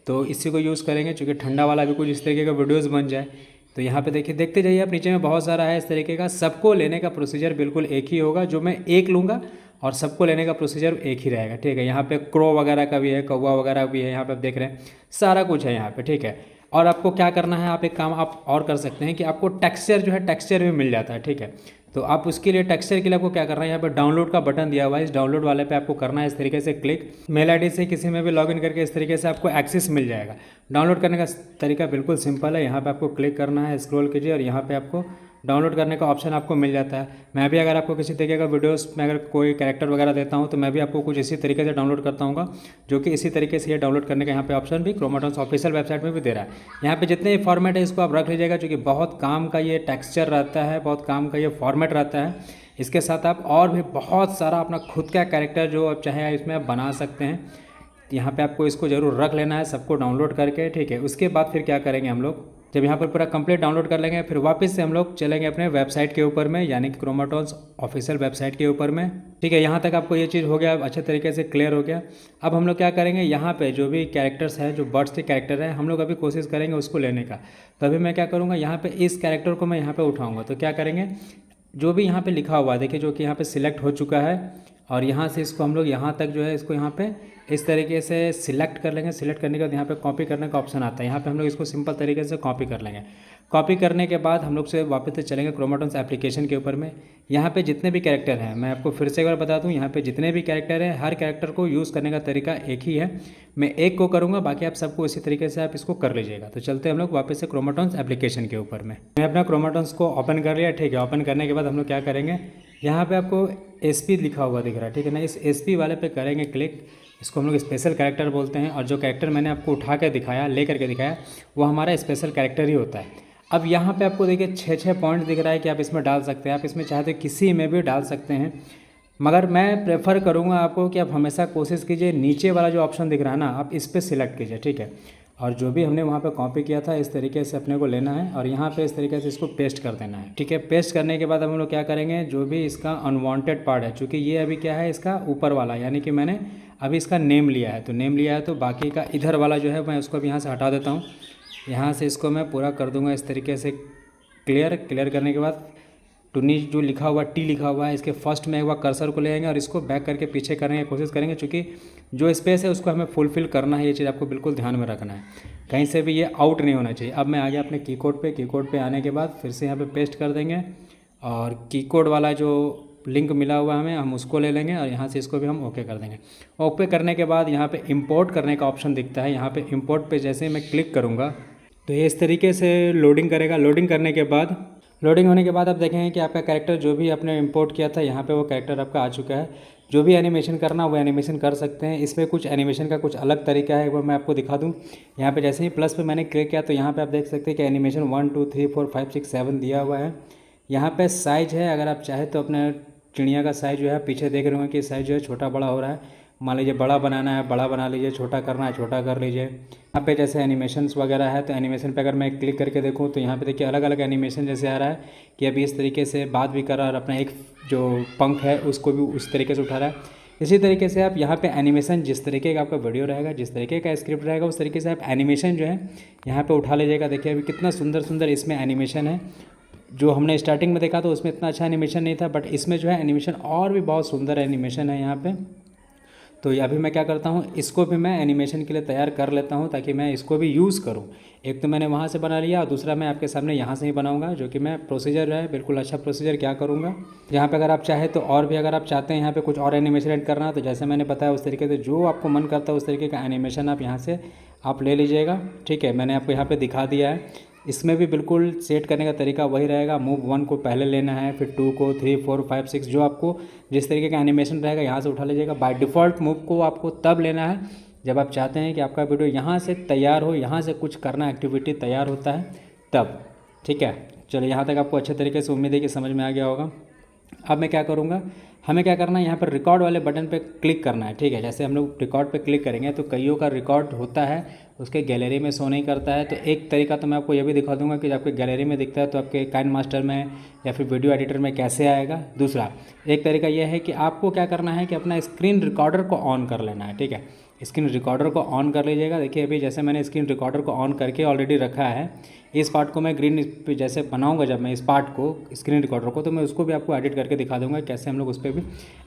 तो इसी को यूज़ करेंगे, क्योंकि ठंडा वाला भी कुछ इस तरीके का वीडियोस बन जाए। तो यहाँ पे देखिए, देखते जाइए आप, नीचे में बहुत सारा है इस तरीके का। सबको लेने का प्रोसीजर बिल्कुल एक ही होगा, जो मैं एक लूँगा और सबको लेने का प्रोसीजर एक ही रहेगा, ठीक है। यहाँ पे क्रो वगैरह का भी है, कौवा वगैरह भी है, यहाँ पे आप देख रहे हैं सारा कुछ है यहाँ पे, ठीक है। और आपको क्या करना है, आप एक काम आप और कर सकते हैं कि आपको टेक्सचर जो है टेक्सचर भी मिल जाता है, ठीक है। तो आप उसके लिए टेक्सचर के लिए आपको क्या करना है, यहाँ पे डाउनलोड का बटन दिया हुआ है, इस डाउनलोड वाले पे आपको करना है इस तरीके से क्लिक। मेल आईडी से किसी में भी लॉगिन करके इस तरीके से आपको एक्सेस मिल जाएगा। डाउनलोड करने का तरीका बिल्कुल सिंपल है, यहाँ पे आपको क्लिक करना है, स्क्रॉल कीजिए और यहाँ पे आपको डाउनलोड करने का ऑप्शन आपको मिल जाता है। मैं भी अगर आपको किसी तरीके का वीडियोस में अगर कोई कैरेक्टर वगैरह देता हूँ तो मैं भी आपको कुछ इसी तरीके से डाउनलोड करता हूँ, जो कि इसी तरीके से ये डाउनलोड करने का यहाँ पे ऑप्शन भी क्रोमाटोन्स ऑफिशियल वेबसाइट में भी दे रहा है। यहाँ पे जितने फॉर्मेट है इसको आप रख लीजिएगा, क्योंकि बहुत काम का ये टेक्सचर रहता है, बहुत काम का ये फॉर्मेट रहता है। इसके साथ आप और भी बहुत सारा अपना खुद का कैरेक्टर जो आप चाहे इसमें आप बना सकते हैं। यहाँ पे आपको इसको ज़रूर रख लेना है सबको डाउनलोड करके, ठीक है। उसके बाद फिर क्या करेंगे हम लोग, जब यहाँ पर पूरा कंप्लीट डाउनलोड कर लेंगे फिर वापस से हम लोग चलेंगे अपने वेबसाइट के ऊपर में, यानी कि क्रोमाटोन्स ऑफिशियल वेबसाइट के ऊपर में, ठीक है। यहाँ तक आपको ये चीज़ हो गया, अच्छे तरीके से क्लियर हो गया। अब हम लोग क्या करेंगे, यहाँ पे जो भी कैरेक्टर्स हैं, जो बर्ड्स के कैरेक्टर हैं, हम लोग अभी कोशिश करेंगे उसको लेने का। तो अभी मैं क्या करूँगा, यहाँ पे इस कैरेक्टर को मैं यहाँ पे उठाऊँगा। तो क्या करेंगे, जो भी यहाँ पे लिखा हुआ है देखिए, जो कि यहाँ पे सिलेक्ट हो चुका है, और यहाँ से इसको हम लोग यहाँ तक जो है इसको यहाँ पे इस तरीके से सिलेक्ट कर लेंगे। सिलेक्ट करने के बाद यहाँ पे कॉपी करने का ऑप्शन आता है, यहाँ पे हम लोग इसको सिंपल तरीके से कॉपी कर लेंगे। कॉपी करने के बाद हम लोग से वापस से चलेंगे क्रोमाटोन्स एप्लीकेशन के ऊपर में। यहाँ पे जितने भी कैरेक्टर हैं, मैं आपको फिर से एक बार बता दूँ, यहाँ पे जितने भी कैरेक्टर हैं हर कैरेक्टर को यूज़ करने का तरीका एक ही है। मैं एक को करूँगा, बाकी आप सबको इसी तरीके से आप इसको कर लीजिएगा। तो चलते हैं हम लोग वापस से क्रोमाटोन्स एप्लीकेशन के ऊपर में। मैं अपना क्रोमाटोन्स को ओपन कर लिया, ठीक है। ओपन करने के बाद हम लोग क्या करेंगे, यहाँ पे आपको SP लिखा हुआ दिख रहा है, ठीक है ना। इस SP वाले पे करेंगे क्लिक। इसको हम लोग स्पेशल कैरेक्टर बोलते हैं, और जो कैरेक्टर मैंने आपको उठा के दिखाया, ले करके दिखाया, वो हमारा स्पेशल कैरेक्टर ही होता है। अब यहाँ पे आपको देखिए 6 पॉइंट दिख रहा है कि आप इसमें डाल सकते हैं। आप इसमें चाहते किसी में भी डाल सकते हैं, मगर मैं प्रेफर करूँगा आपको कि आप हमेशा कोशिश कीजिए नीचे वाला जो ऑप्शन दिख रहा है ना, आप इस पर सिलेक्ट कीजिए, ठीक है। और जो भी हमने वहाँ पे कॉपी किया था इस तरीके से अपने को लेना है और यहाँ पे इस तरीके से इसको पेस्ट कर देना है, ठीक है। पेस्ट करने के बाद हम लोग क्या करेंगे, जो भी इसका अनवांटेड पार्ट है, चूँकि ये अभी क्या है इसका ऊपर वाला, यानी कि मैंने अभी इसका नेम लिया है, तो नेम लिया है तो बाकी का इधर वाला जो है मैं उसको अब यहाँ से हटा देता हूँ। यहाँ से इसको मैं पूरा कर दूँगा इस तरीके से क्लियर करने के बाद टुनी जो लिखा हुआ T लिखा हुआ है, इसके फर्स्ट में एक बार कर्सर को ले आएंगे और इसको बैक करके पीछे करने की कोशिश करेंगे, क्योंकि जो स्पेस है उसको हमें फुलफिल करना है। ये चीज़ आपको बिल्कुल ध्यान में रखना है, कहीं से भी ये आउट नहीं होना चाहिए। अब मैं आ गया अपने कीकोड पे आने के बाद फिर से यहाँ पे पेस्ट कर देंगे और कीकोड वाला जो लिंक मिला हुआ हमें, हम उसको ले लेंगे और यहाँ से इसको भी हम ओके कर देंगे। ओके करने के बाद यहाँ पे इंपोर्ट करने का ऑप्शन दिखता है, यहाँ पे इंपोर्ट पे जैसे ही मैं क्लिक करूँगा तो ये इस तरीके से लोडिंग करेगा। लोडिंग करने के बाद, लोडिंग होने के बाद आप देखेंगे कि आपका कैरेक्टर जो भी आपने इंपोर्ट किया था यहाँ पे वो कैरेक्टर आपका आ चुका है। जो भी एनिमेशन करना वो एनिमेशन कर सकते हैं। इसमें कुछ एनिमेशन का कुछ अलग तरीका है, वो मैं आपको दिखा दूँ। यहाँ पे जैसे ही प्लस पे मैंने क्लिक किया तो यहाँ पे आप देख सकते हैं कि एनिमेशन 1 2 3 4 5 6 7 दिया हुआ है। यहाँ पे साइज़ है, अगर आप चाहे तो अपने चिड़िया का साइज़ जो है पीछे देख रहे होंगे कि साइज़ जो है छोटा बड़ा हो रहा है। मान लीजिए बड़ा बनाना है बड़ा बना लीजिए, छोटा करना है छोटा कर लीजिए। यहाँ पे जैसे एनिमेशंस वगैरह है तो एनिमेशन पे अगर मैं क्लिक करके देखूँ तो यहाँ पे देखिए अलग अलग एनिमेशन जैसे आ रहा है कि अभी इस तरीके से बात भी कर रहा है और अपना एक जो पंख है उसको भी उस तरीके से उठा रहा है। इसी तरीके से आप यहाँ पे एनिमेशन, जिस तरीके का आपका वीडियो रहेगा, जिस तरीके का स्क्रिप्ट रहेगा, उस तरीके से आप एनिमेशन जो है यहाँ पर उठा लीजिएगा। देखिए अभी कितना सुंदर सुंदर इसमें एनिमेशन है। जो हमने स्टार्टिंग में देखा तो उसमें इतना अच्छा एनिमेशन नहीं था, बट इसमें जो है एनिमेशन और भी बहुत सुंदर एनिमेशन है यहाँ पे। तो अभी मैं क्या करता हूँ, इसको भी मैं एनिमेशन के लिए तैयार कर लेता हूँ ताकि मैं इसको भी यूज़ करूँ। एक तो मैंने वहाँ से बना लिया और दूसरा मैं आपके सामने यहाँ से ही बनाऊँगा, जो कि मैं प्रोसीजर है बिल्कुल अच्छा प्रोसीजर क्या करूँगा। यहाँ पे अगर आप चाहे तो और भी अगर आप चाहते हैं यहाँ पे कुछ और एनिमेशन ऐड करना, तो जैसे मैंने बताया उस तरीके से जो आपको मन करता है उस तरीके का एनिमेशन आप यहाँ से आप ले लीजिएगा, ठीक है। मैंने आपको यहाँ पर दिखा दिया है। इसमें भी बिल्कुल सेट करने का तरीका वही रहेगा। मूव 1 को पहले लेना है, फिर 2 को, 3 4 5 6 जो आपको जिस तरीके का एनिमेशन रहेगा यहाँ से उठा लीजिएगा। बाय डिफ़ॉल्ट मूव को आपको तब लेना है जब आप चाहते हैं कि आपका वीडियो यहाँ से तैयार हो, यहाँ से कुछ करना एक्टिविटी तैयार होता है तब, ठीक है। चलिए यहाँ तक आपको अच्छे तरीके से उम्मीद है कि समझ में आ गया होगा। अब मैं क्या करूँगा, हमें क्या करना है, यहाँ पर रिकॉर्ड वाले बटन पे क्लिक करना है, ठीक है। जैसे हम लोग रिकॉर्ड पे क्लिक करेंगे तो कईयों का रिकॉर्ड होता है उसके गैलरी में शो नहीं करता है। तो एक तरीका तो मैं आपको ये भी दिखा दूंगा कि आपके गैलरी में दिखता है तो आपके काइनमास्टर में या फिर वीडियो एडिटर में कैसे आएगा। दूसरा एक तरीका यह है कि आपको क्या करना है कि अपना स्क्रीन रिकॉर्डर को ऑन कर लेना है, ठीक है। स्क्रीन रिकॉर्डर को ऑन कर लीजिएगा। देखिए अभी जैसे मैंने स्क्रीन रिकॉर्डर को ऑन करके ऑलरेडी रखा है। इस पार्ट को मैं ग्रीन पे जैसे बनाऊंगा, जब मैं इस पार्ट को स्क्रीन रिकॉर्डर को, तो मैं उसको भी आपको एडिट करके दिखा दूंगा कैसे हम लोग उस पर भी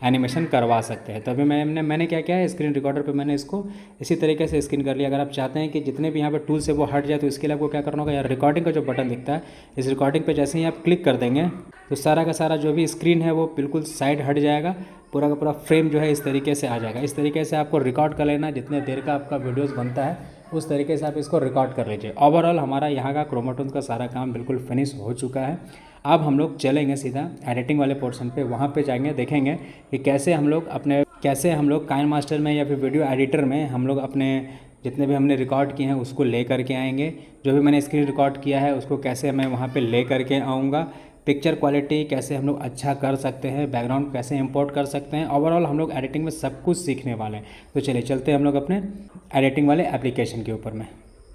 एनिमेशन करवा सकते हैं। तो अभी मैंने क्या किया है, स्क्रीन रिकॉर्डर पे मैंने इसको इसी तरीके से स्क्रीन कर लिया। अगर आप चाहते हैं कि जितने भी यहाँ पर टूल्स है वो हट जाए तो इसके लिए आपको क्या करना होगा, यार रिकॉर्डिंग का जो बटन दिखता है, इस रिकॉर्डिंग पे जैसे ही आप क्लिक कर देंगे तो सारा का सारा जो भी स्क्रीन है वो बिल्कुल साइड हट जाएगा। पूरा का पूरा फ्रेम जो है इस तरीके से आ जाएगा। इस तरीके से आपको रिकॉर्ड कर लेना, जितने देर का आपका वीडियोस बनता है उस तरीके से आप इसको रिकॉर्ड कर लीजिए। ओवरऑल हमारा यहाँ का क्रोमाटोन्स का सारा काम बिल्कुल फिनिश हो चुका है। अब हम लोग चलेंगे सीधा एडिटिंग वाले पोर्शन पे, वहाँ पे जाएंगे, देखेंगे कि कैसे हम लोग काइनमास्टर में या फिर वीडियो एडिटर में हम लोग अपने जितने भी हमने रिकॉर्ड किए हैं उसको ले करके आएंगे। जो भी मैंने स्क्रीन रिकॉर्ड किया है उसको कैसे मैं वहाँ पे ले करके आऊँगा, पिक्चर क्वालिटी कैसे हम लोग अच्छा कर सकते हैं, बैकग्राउंड कैसे इंपोर्ट कर सकते हैं। ओवरऑल हम लोग एडिटिंग में सब कुछ सीखने वाले हैं। तो चलिए चलते हैं हम लोग अपने एडिटिंग वाले एप्लीकेशन के ऊपर में।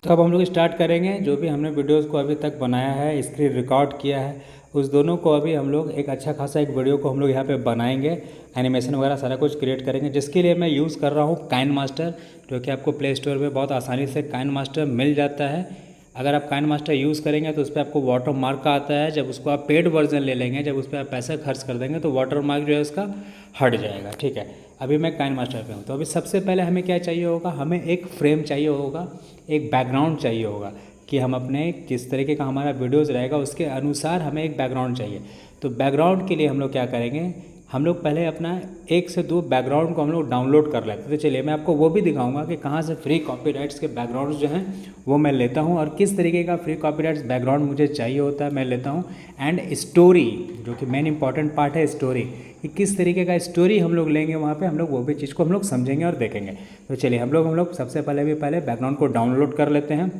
तो अब हम लोग स्टार्ट करेंगे। जो भी हमने वीडियोस को अभी तक बनाया है, स्क्रीन रिकॉर्ड किया है, उस दोनों को अभी हम लोग एक अच्छा खासा एक वीडियो को हम लोग यहाँ पे बनाएंगे, एनिमेशन वगैरह सारा कुछ क्रिएट करेंगे, जिसके लिए मैं यूज़ कर रहा हूँ काइनमास्टर, जो कि आपको प्ले स्टोर में बहुत आसानी से काइनमास्टर मिल जाता है। अगर आप काइन मास्टर यूज़ करेंगे तो उस पर आपको वाटर मार्क का आता है। जब उसको आप पेड वर्जन ले लेंगे, जब उस पर आप पैसा खर्च कर देंगे तो वाटर मार्क जो है उसका हट जाएगा। ठीक है, अभी मैं काइन मास्टर पे हूँ। तो अभी सबसे पहले हमें क्या चाहिए होगा, हमें एक फ्रेम चाहिए होगा, एक बैकग्राउंड चाहिए होगा कि हम अपने किस तरीके का हमारा वीडियोज़ रहेगा उसके अनुसार हमें एक बैकग्राउंड चाहिए। तो बैकग्राउंड के लिए हम लोग क्या करेंगे, हम लोग पहले अपना 1 से 2 बैकग्राउंड को हम लोग डाउनलोड कर लेते हैं। तो चलिए मैं आपको वो भी दिखाऊंगा कि कहाँ से फ्री कॉपीराइट्स के बैकग्राउंड्स जो हैं वो मैं लेता हूँ और किस तरीके का फ्री कॉपीराइट्स बैकग्राउंड मुझे चाहिए होता है मैं लेता हूँ। एंड स्टोरी, जो कि मेन इंपॉर्टेंट पार्ट है स्टोरी, कि किस तरीके का स्टोरी हम लोग लेंगे वहाँ पे, हम लोग वो भी चीज़ को हम लोग समझेंगे और देखेंगे। तो चलिए हम लोग सबसे पहले बैकग्राउंड को डाउनलोड कर लेते हैं।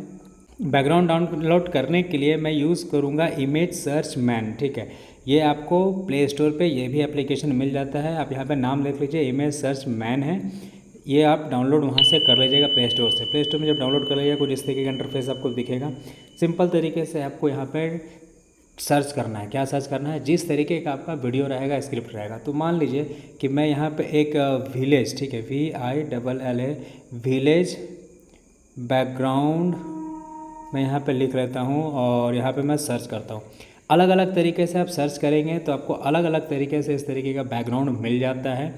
बैकग्राउंड डाउनलोड करने के लिए मैं यूज़ करूँगा इमेज सर्च मैन। ठीक है, ये आपको प्ले स्टोर पे ये भी एप्लीकेशन मिल जाता है। आप यहाँ पे नाम देख लीजिए, इमेज सर्च मैन है। ये आप डाउनलोड वहाँ से कर लीजिएगा प्ले स्टोर से। प्ले स्टोर में जब डाउनलोड कर लीजिएगा कुछ इस तरीके का इंटरफेस आपको दिखेगा। सिंपल तरीके से आपको यहाँ पर सर्च करना है। क्या सर्च करना है, जिस तरीके का आपका वीडियो रहेगा, स्क्रिप्ट रहेगा। तो मान लीजिए कि मैं यहाँ पे एक विलेज, ठीक है, VILLA विलेज बैकग्राउंड मैं यहाँ पे लिख लेता हूँ और यहाँ पे मैं सर्च करता हूँ। अलग अलग तरीके से आप सर्च करेंगे तो आपको अलग अलग तरीके से इस तरीके का बैकग्राउंड मिल जाता है।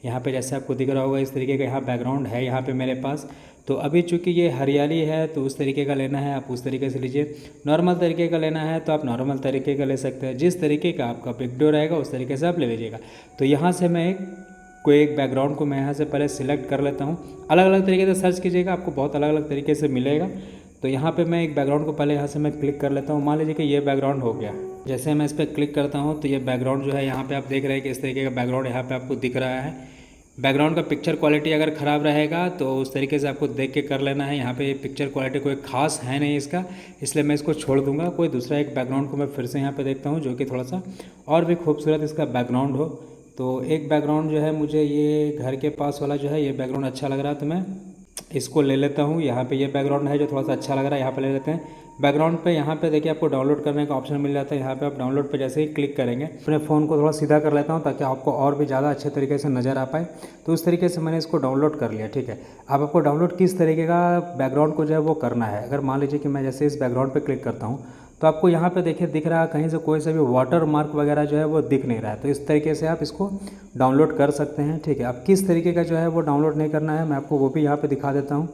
यहाँ पे जैसे आपको दिख रहा होगा इस तरीके का यहाँ बैकग्राउंड है यहाँ पे मेरे पास। तो अभी चूँकि ये हरियाली है तो उस तरीके का लेना है, आप उस तरीके से लीजिए। नॉर्मल तरीके का लेना है तो आप नॉर्मल तरीके का ले सकते हैं। जिस तरीके का आपका वीडियो रहेगा उस तरीके से आप ले लीजिएगा। तो यहाँ से मैं कोई एक बैकग्राउंड को मैं यहाँ से पहले सिलेक्ट कर लेता हूँ। अलग अलग तरीके से सर्च कीजिएगा, आपको बहुत अलग अलग तरीके से मिलेगा। तो यहाँ पे मैं एक बैकग्राउंड को पहले यहाँ से मैं क्लिक कर लेता हूँ। मान लीजिए कि ये बैकग्राउंड हो गया। जैसे मैं इस पर क्लिक करता हूँ तो ये बैकग्राउंड जो है यहाँ पे आप देख रहे हैं कि इस तरीके का बैकग्राउंड यहाँ पे आपको दिख रहा है। बैकग्राउंड का पिक्चर क्वालिटी अगर ख़राब रहेगा तो उस तरीके से आपको देख के कर लेना है। यहाँ पे पिक्चर क्वालिटी कोई खास है नहीं इसका, इसलिए मैं इसको छोड़ दूँगा। कोई दूसरा एक बैकग्राउंड को मैं फिर से यहाँ पर देखता हूँ जो कि थोड़ा सा और भी खूबसूरत इसका बैकग्राउंड हो। तो एक बैकग्राउंड जो है मुझे ये घर के पास वाला जो है ये बैकग्राउंड अच्छा लग रहा है तो मैं इसको ले लेता हूँ। यहाँ पे ये बैकग्राउंड है जो थोड़ा सा अच्छा लग रहा है, यहाँ पे ले लेते हैं। बैकग्राउंड पे यहाँ पे देखिए आपको डाउनलोड करने का ऑप्शन मिल जाता है। यहाँ पे आप डाउनलोड पे जैसे ही क्लिक करेंगे, अपने फ़ोन को थोड़ा सीधा कर लेता हूँ ताकि आपको और भी ज़्यादा अच्छे तरीके से नज़र आ पाए। तो उस तरीके से मैंने इसको डाउनलोड कर लिया। ठीक है, अब आपको डाउनलोड किस तरीके का बैकग्राउंड को जो है वो करना है। अगर मान लीजिए कि मैं जैसे इस बैकग्राउंड पर क्लिक करता हूँ तो आपको यहाँ पे देखिए दिख रहा है कहीं से कोई सा भी वाटर मार्क वगैरह जो है वो दिख नहीं रहा है। तो इस तरीके से आप इसको डाउनलोड कर सकते हैं। ठीक है, अब किस तरीके का जो है वो डाउनलोड नहीं करना है मैं आपको वो भी यहाँ पे दिखा देता हूँ।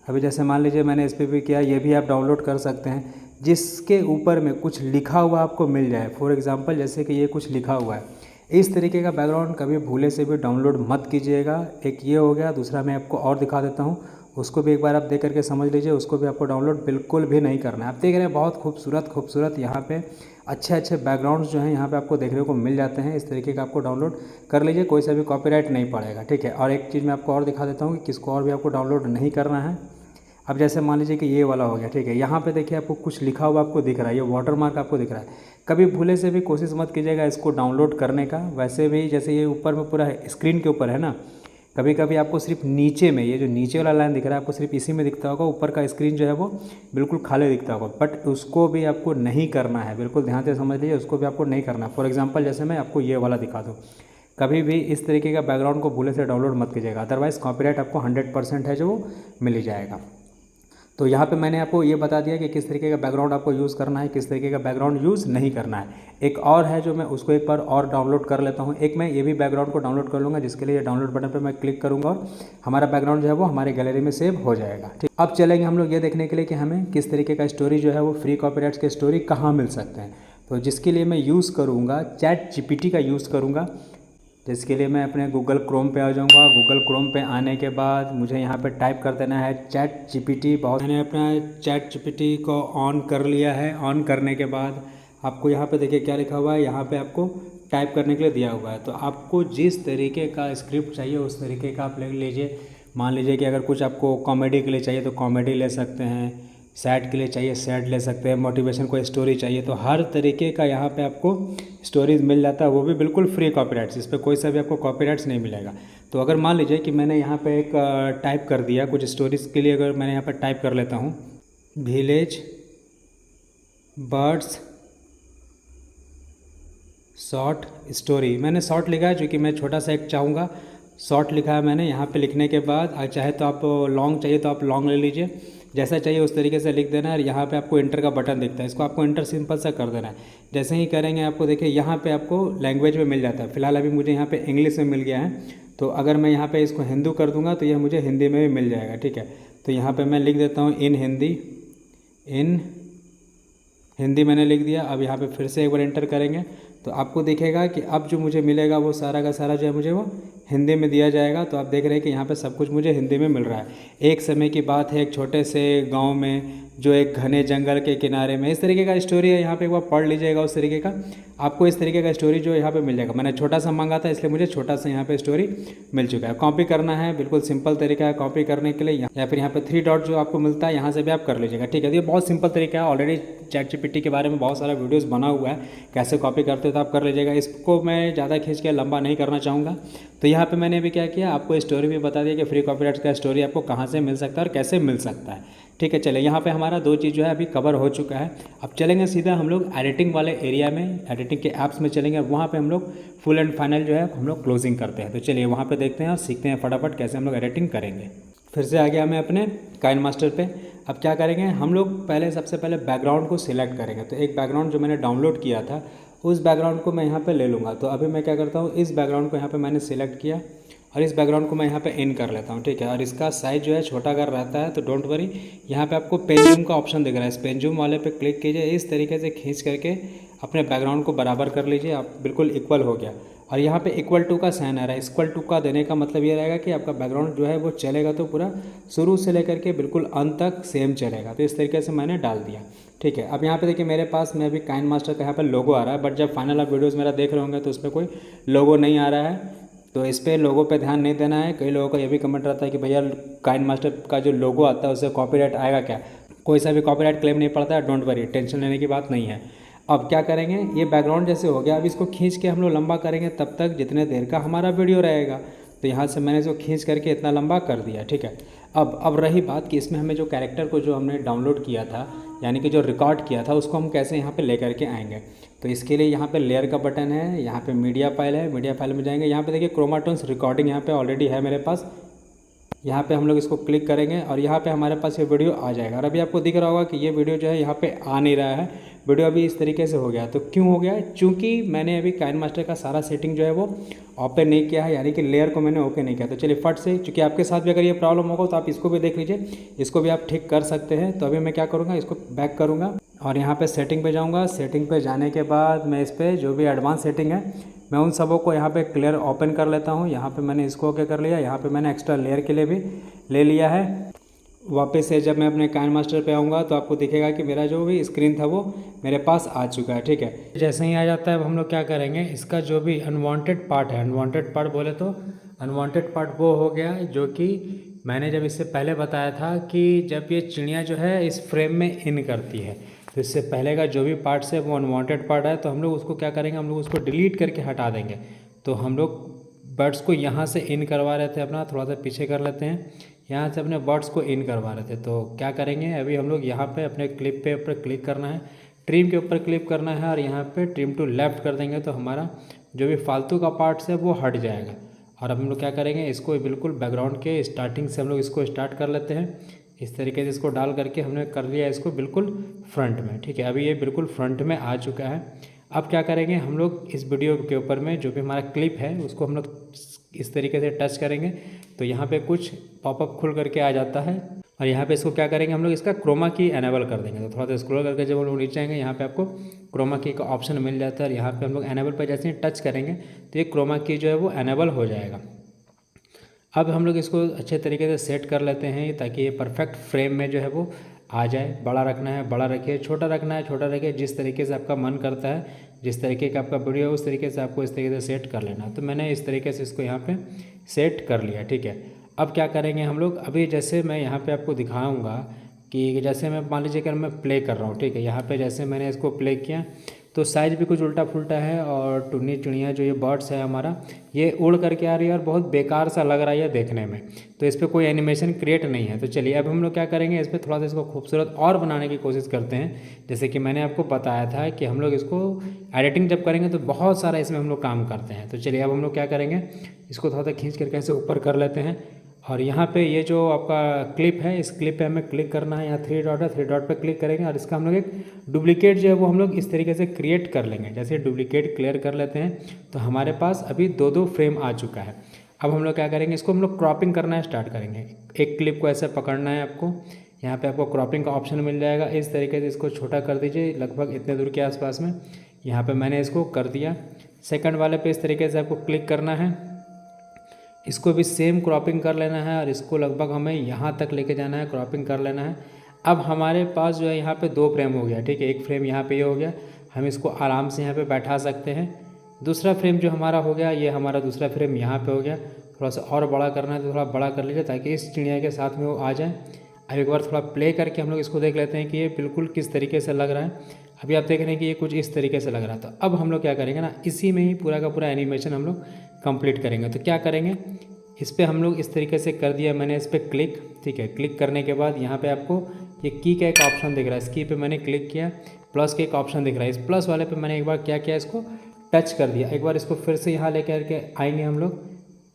अभी जैसे मान लीजिए मैंने इस पर भी किया, ये भी आप डाउनलोड कर सकते हैं जिसके ऊपर में कुछ लिखा हुआ आपको मिल जाए। फॉर एग्जांपल जैसे कि ये कुछ लिखा हुआ है, इस तरीके का बैकग्राउंड कभी भूले से भी डाउनलोड मत कीजिएगा। एक ये हो गया, दूसरा मैं आपको और दिखा देता हूँ, उसको भी एक बार आप देख करके समझ लीजिए। उसको भी आपको डाउनलोड बिल्कुल भी नहीं करना है। आप देख रहे हैं बहुत खूबसूरत यहाँ पे अच्छे बैकग्राउंड्स जो हैं यहाँ पे आपको देखने को मिल जाते हैं। इस तरीके का आपको डाउनलोड कर लीजिए, कोई सा भी कॉपीराइट नहीं पड़ेगा। ठीक है, और एक चीज़ मैं आपको और दिखा देता हूँ कि किसको और भी आपको डाउनलोड नहीं करना है। अब जैसे मान लीजिए कि ये वाला हो गया। ठीक है, यहाँ पे देखिए आपको कुछ लिखा हुआ आपको दिख रहा है, ये वाटर मार्क आपको दिख रहा है। कभी भूले से भी कोशिश मत कीजिएगा इसको डाउनलोड करने का। वैसे भी जैसे ये ऊपर में पूरा स्क्रीन के ऊपर है ना, कभी कभी आपको सिर्फ नीचे में, ये जो नीचे वाला लाइन दिख रहा है आपको सिर्फ इसी में दिखता होगा, ऊपर का स्क्रीन जो है वो बिल्कुल खाली दिखता होगा। बट उसको भी आपको नहीं करना है, बिल्कुल ध्यान से समझ लीजिए, उसको भी आपको नहीं करना। फॉर एग्जांपल जैसे मैं आपको ये वाला दिखा दूँ, कभी भी इस तरीके का बैकग्राउंड को भूले से डाउनलोड मत कीजिएगा, अदरवाइज़ कॉपीराइट आपको 100% है जो मिल ही जाएगा। तो यहाँ पे मैंने आपको ये बता दिया कि किस तरीके का बैकग्राउंड आपको यूज़ करना है, किस तरीके का बैकग्राउंड यूज़ नहीं करना है। एक और है जो मैं उसको एक बार और डाउनलोड कर लेता हूँ। एक मैं ये भी बैकग्राउंड को डाउनलोड कर लूँगा, जिसके लिए डाउनलोड बटन पे मैं क्लिक करूँगा और हमारा बैकग्राउंड जो है वो हमारे गैलरी में सेव हो जाएगा। ठीक, अब चलेंगे हम लोग ये देखने के लिए कि हमें किस तरीके का स्टोरी जो है वो फ्री कॉपीराइट्स के स्टोरी कहाँ मिल सकते हैं। तो जिसके लिए मैं यूज़ करूँगा ChatGPT का यूज़ करूँगा। जिसके लिए मैं अपने गूगल क्रोम पे आ जाऊँगा। गूगल क्रोम पे आने के बाद मुझे यहाँ पे टाइप कर देना है ChatGPT। मैंने अपना ChatGPT को ऑन कर लिया है। ऑन करने के बाद आपको यहाँ पे देखिए क्या लिखा हुआ है, यहाँ पे आपको टाइप करने के लिए दिया हुआ है। तो आपको जिस तरीके का स्क्रिप्ट चाहिए उस तरीके का आप ले लीजिए। मान लीजिए कि अगर कुछ आपको कॉमेडी के लिए चाहिए तो कॉमेडी ले सकते हैं, सैड के लिए चाहिए सैड ले सकते हैं, मोटिवेशन कोई स्टोरी चाहिए तो हर तरीके का यहाँ पे आपको स्टोरीज मिल जाता है, वो भी बिल्कुल फ्री कॉपीराइट्स। इस पर कोई सा भी आपको कॉपीराइट्स नहीं मिलेगा। तो अगर मान लीजिए कि मैंने यहाँ पे एक टाइप कर दिया कुछ स्टोरीज़ के लिए, अगर मैंने यहाँ पर टाइप कर लेता हूँ विलेज बर्ड्स शॉर्ट स्टोरी, मैंने शॉर्ट लिखा है क्योंकि मैं छोटा सा एक चाहूँगा। शॉर्ट लिखा है मैंने। यहाँ पे लिखने के बाद चाहे तो आप लॉन्ग चाहिए तो आप लॉन्ग ले लीजिए। जैसा चाहिए उस तरीके से लिख देना है। और यहाँ पे आपको इंटर का बटन दिखता है, इसको आपको इंटर सिंपल सा कर देना है। जैसे ही करेंगे आपको देखिए यहाँ पे आपको लैंग्वेज में मिल जाता है। फिलहाल अभी मुझे यहाँ पे इंग्लिश में मिल गया है, तो अगर मैं यहाँ पे इसको हिंदू कर दूँगा तो यह मुझे हिंदी में भी मिल जाएगा, ठीक है। तो यहाँ पर मैं लिख देता हूँ इन हिंदी मैंने लिख दिया। अब यहाँ पे फिर से एक बार एंटर करेंगे तो आपको दिखेगा कि अब जो मुझे मिलेगा वो सारा का सारा जो है मुझे वो हिंदी में दिया जाएगा। तो आप देख रहे हैं कि यहाँ पे सब कुछ मुझे हिंदी में मिल रहा है। एक समय की बात है, एक छोटे से गांव में जो एक घने जंगल के किनारे में, इस तरीके का स्टोरी है। यहाँ पे एक बार पढ़ लीजिएगा, उस तरीके का आपको इस तरीके का स्टोरी जो यहाँ पे मिल जाएगा। मैंने छोटा सा मांगा था इसलिए मुझे छोटा सा यहाँ पे स्टोरी मिल चुका है। कॉपी करना है, बिल्कुल सिंपल तरीका है कॉपी करने के लिए, या फिर यहाँ पे 3 डॉट जो आपको मिलता है यहाँ से भी आप कर लीजिएगा, ठीक है। ये बहुत सिंपल तरीका है। ऑलरेडी ChatGPT के बारे में बहुत सारा वीडियोस बना हुआ है, कैसे कॉपी करते हो तो आप कर लीजिएगा। इसको मैं ज़्यादा खींच के लंबा नहीं करना चाहूँगा। तो यहाँ पे मैंने भी क्या किया, आपको स्टोरी भी बता दिया कि फ्री कॉपीराइट का स्टोरी आपको कहाँ से मिल सकता है और कैसे मिल सकता है, ठीक है। चलिए यहाँ पे हमारा 2 चीज़ जो है अभी कवर हो चुका है। अब चलेंगे सीधा हम लोग एडिटिंग वाले एरिया में, एडिटिंग के ऐप्स में चलेंगे। वहाँ पे हम लोग फुल एंड फाइनल जो है हम लोग क्लोजिंग करते हैं। तो चलिए वहाँ पे देखते हैं और सीखते हैं फटाफट कैसे हम लोग एडिटिंग करेंगे। फिर से आ गया मैं अपने काइनमास्टर पे। अब क्या करेंगे हम लोग, पहले सबसे पहले बैकग्राउंड को सिलेक्ट करेंगे। तो एक बैकग्राउंड जो मैंने डाउनलोड किया था उस बैकग्राउंड को मैं यहाँ पे ले लूँगा। तो अभी मैं क्या करता हूँ, इस बैकग्राउंड को यहाँ पे मैंने सिलेक्ट किया और इस बैकग्राउंड को मैं यहाँ पे इन कर लेता हूँ, ठीक है। और इसका साइज़ जो है छोटा अगर रहता है तो डोंट वरी, यहाँ पे आपको पेन जूम का ऑप्शन दिख रहा है, इस पेन जूम वाले पे क्लिक कीजिए। इस तरीके से खींच करके अपने बैकग्राउंड को बराबर कर लीजिए, आप बिल्कुल इक्वल हो गया। और यहाँ पे इक्वल टू का साइन आ रहा है। इक्वल टू का देने का मतलब ये रहेगा कि आपका बैकग्राउंड जो है वो चलेगा तो पूरा शुरू से लेकर के बिल्कुल अंत तक सेम चलेगा। तो इस तरीके से मैंने डाल दिया, ठीक है। अब यहाँ पे देखिए मेरे पास में अभी काइनमास्टर का यहाँ पर लोगो आ रहा है, बट जब फाइनल आप वीडियोज़ मेरा देख रहे होंगे तो उस पर कोई लोगो नहीं आ रहा है। तो इस पर लोगों पे ध्यान नहीं देना है। कई लोगों का ये भी कमेंट रहता है कि भैया काइनमास्टर का जो लोगो आता है उससे कॉपीराइट आएगा क्या। कोई सा भी कॉपीराइट क्लेम नहीं पड़ता है, डोंट वरी, टेंशन लेने की बात नहीं है। अब क्या करेंगे, ये बैकग्राउंड जैसे हो गया, अब इसको खींच के हम लोग लंबा करेंगे तब तक जितने देर का हमारा वीडियो रहेगा। तो यहाँ से मैंने इसको खींच करके इतना लंबा कर दिया, ठीक है। अब रही बात कि इसमें हमें जो कैरेक्टर को जो हमने डाउनलोड किया था, यानी कि जो रिकॉर्ड किया था, उसको हम कैसे यहाँ पे लेकर के आएंगे। तो इसके लिए यहाँ पे लेयर का बटन है, यहाँ पे मीडिया फाइल है, मीडिया फाइल में जाएंगे। यहाँ पे देखिए क्रोमाटोन्स रिकॉर्डिंग यहाँ पे ऑलरेडी है मेरे पास। यहाँ पे हम लोग इसको क्लिक करेंगे और यहाँ पे हमारे पास ये वीडियो आ जाएगा। और अभी आपको दिख रहा होगा कि ये वीडियो जो है यहाँ पे आ नहीं रहा है, वीडियो अभी इस तरीके से हो गया। तो क्यों हो गया, चूँकि मैंने अभी काइनमास्टर का सारा सेटिंग जो है वो ओपन नहीं किया है, यानी कि लेयर को मैंने ओके नहीं किया। तो चलिए फट से, चूँकि आपके साथ भी अगर ये प्रॉब्लम होगा तो आप इसको भी देख लीजिए, इसको भी आप ठीक कर सकते हैं। तो अभी मैं क्या करूँगा, इसको बैक करूँगा और यहाँ पे सेटिंग पे जाऊँगा। सेटिंग पे जाने के बाद मैं इस पर जो भी एडवांस सेटिंग है मैं उन सबों को यहाँ पे क्लियर ओपन कर लेता हूँ। यहाँ पे मैंने इसको ओके कर लिया, यहाँ पे मैंने एक्स्ट्रा लेयर के लिए भी ले लिया है। वापस से जब मैं अपने काइनमास्टर पे आऊँगा तो आपको दिखेगा कि मेरा जो भी स्क्रीन था वो मेरे पास आ चुका है, ठीक है। जैसे ही आ जाता है अब हम लोग क्या करेंगे, इसका जो भी अनवांटेड पार्ट है, अनवांटेड पार्ट बोले तो अनवांटेड पार्ट वो हो गया जो कि मैंने जब इससे पहले बताया था कि जब ये चिड़िया जो है इस फ्रेम में इन करती है, तो इससे पहले का जो भी पार्ट्स है वो अनवांटेड पार्ट है। तो हम लोग उसको क्या करेंगे, हम लोग उसको डिलीट करके हटा देंगे। तो हम लोग बर्ड्स को यहाँ से इन करवा रहे थे, अपना थोड़ा सा पीछे कर लेते हैं, यहाँ से अपने बर्ड्स को इन करवा रहे थे। तो क्या करेंगे, अभी हम लोग यहाँ पे अपने क्लिप पे ऊपर क्लिक करना है, ट्रिम के ऊपर क्लिक करना है और यहाँ पे ट्रिम टू लेफ्ट कर देंगे तो हमारा जो भी फालतू का पार्ट्स है वो हट जाएगा। और अब हम लोग क्या करेंगे, इसको बिल्कुल बैकग्राउंड के स्टार्टिंग से हम लोग इसको स्टार्ट कर लेते हैं। इस तरीके से इसको डाल करके हमने कर लिया इसको बिल्कुल फ्रंट में, ठीक है। अभी ये बिल्कुल फ्रंट में आ चुका है। अब क्या करेंगे, हम लोग इस वीडियो के ऊपर में जो भी हमारा क्लिप है उसको हम लोग इस तरीके से टच करेंगे तो यहाँ पे कुछ पॉपअप खुल करके आ जाता है। और यहाँ पे इसको क्या करेंगे, हम लोग इसका क्रोमा की एनेबल कर देंगे। तो थोड़ा सा स्क्रॉल करके जब हम लोग नीचे आएंगे यहाँ पे आपको क्रोमा की का ऑप्शन मिल जाता है और यहाँ पे हम लोग एनेबल पर जैसे ही टच करेंगे तो ये क्रोमा की जो है वो एनेबल हो जाएगा। अब हम लोग इसको अच्छे तरीके से सेट कर लेते हैं ताकि ये परफेक्ट फ्रेम में जो है वो आ जाए। बड़ा रखना है बड़ा रखिए, छोटा रखना है छोटा रखिए, जिस तरीके से आपका मन करता है, जिस तरीके का आपका वीडियो है उस तरीके से आपको इस तरीके से सेट कर लेना। तो मैंने इस तरीके से इसको यहाँ पे सेट कर लिया, ठीक है। अब क्या करेंगे हम लोग, अभी जैसे मैं यहाँ पे आपको दिखाऊंगा कि जैसे मैं मान लीजिए कि मैं प्ले कर रहा हूँ, ठीक है। यहाँ पे जैसे मैंने इसको प्ले किया तो साइज़ भी कुछ उल्टा फुल्टा है और टुन्नी चिड़िया जो ये बर्ड्स है हमारा ये उड़ करके आ रही है और बहुत बेकार सा लग रहा है देखने में। तो इस पर कोई एनिमेशन क्रिएट नहीं है। तो चलिए अब हम लोग क्या करेंगे, इस पर थोड़ा सा इसको खूबसूरत और बनाने की कोशिश करते हैं। जैसे कि मैंने आपको बताया था कि हम लोग इसको एडिटिंग जब करेंगे तो बहुत सारा इसमें हम लोग काम करते हैं। तो चलिए अब हम लोग क्या करेंगे, इसको थोड़ा सा खींच करके ऐसे ऊपर कर लेते हैं और यहाँ पे ये जो आपका क्लिप है, इस क्लिप पे हमें क्लिक करना है। यहाँ 3 डॉट है, 3 डॉट पे क्लिक करेंगे और इसका हम लोग एक डुप्लीकेट जो है वो हम लोग इस तरीके से क्रिएट कर लेंगे। जैसे डुप्लीकेट क्लियर कर लेते हैं तो हमारे पास अभी 2-2 फ्रेम आ चुका है। अब हम लोग क्या करेंगे, इसको हम लोग क्रॉपिंग करना स्टार्ट करेंगे। एक क्लिप को ऐसे पकड़ना है आपको, यहाँ पे आपको क्रॉपिंग का ऑप्शन मिल जाएगा। इस तरीके से इसको छोटा कर दीजिए लगभग इतने दूर के आसपास में। यहाँ पे मैंने इसको कर दिया। सेकंड वाले पे इस तरीके से आपको क्लिक करना है, इसको भी सेम क्रॉपिंग कर लेना है और इसको लगभग हमें यहाँ तक लेके जाना है, क्रॉपिंग कर लेना है। अब हमारे पास जो है यहाँ पे 2 फ्रेम हो गया, ठीक है। एक फ्रेम यहाँ पे ये हो गया, हम इसको आराम से यहाँ पे बैठा सकते हैं। दूसरा फ्रेम जो हमारा हो गया, ये हमारा दूसरा फ्रेम यहाँ पे हो गया। थोड़ा सा और बड़ा करना है तो थोड़ा बड़ा कर लीजिए ताकि इस चिड़िया के साथ में वो आ जाए। अब एक बार थोड़ा प्ले करके हम लोग इसको देख लेते हैं कि ये बिल्कुल किस तरीके से लग रहा है। अभी आप देख रहे हैं कि ये कुछ इस तरीके से लग रहा था। अब हम लोग क्या करेंगे ना, इसी में ही पूरा का पूरा एनिमेशन हम लोग कंप्लीट करेंगे। तो क्या करेंगे, इस पर हम लोग इस तरीके से कर दिया मैंने, इस पर क्लिक, ठीक है। क्लिक करने के बाद यहाँ पे आपको ये की का एक ऑप्शन दिख रहा है, इस की पे मैंने क्लिक किया। प्लस का एक ऑप्शन दिख रहा है, इस प्लस वाले पे मैंने एक बार क्या किया, इसको टच कर दिया। एक बार इसको फिर से यहाँ लेकर के आएंगे हम लोग,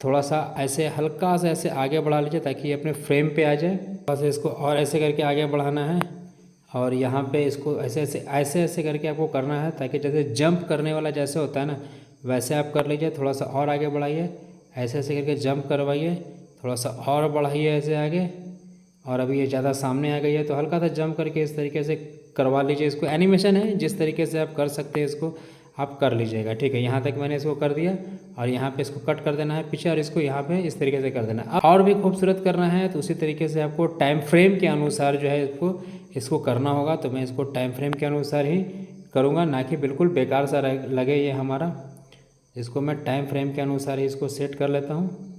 थोड़ा सा ऐसे हल्का सा ऐसे आगे बढ़ा लीजिए ताकि ये अपने फ्रेम पे आ जाए। थोड़ा सा इसको और ऐसे करके आगे बढ़ाना है और यहाँ पे इसको ऐसे ऐसे करके आपको करना है ताकि जैसे जंप करने वाला जैसे होता है ना, वैसे आप कर लीजिए। थोड़ा सा और आगे बढ़ाइए, ऐसे करके जंप करवाइए, थोड़ा सा और बढ़ाइए ऐसे आगे। और अभी ये ज़्यादा सामने आ गई है तो हल्का सा जंप करके इस तरीके से करवा लीजिए। इसको एनिमेशन है, जिस तरीके से आप कर सकते हैं इसको आप कर लीजिएगा, ठीक है। यहाँ तक मैंने इसको कर दिया और यहाँ पे इसको कट कर देना है पीछे और इसको यहाँ पे इस तरीके से कर देना है। और भी खूबसूरत करना है तो उसी तरीके से आपको टाइम फ्रेम के अनुसार जो है इसको करना होगा। तो मैं इसको टाइम फ्रेम के अनुसार ही करूँगा, ना कि बिल्कुल बेकार सा लगे ये हमारा। इसको मैं टाइम फ्रेम के अनुसार ही इसको सेट कर लेता हूँ।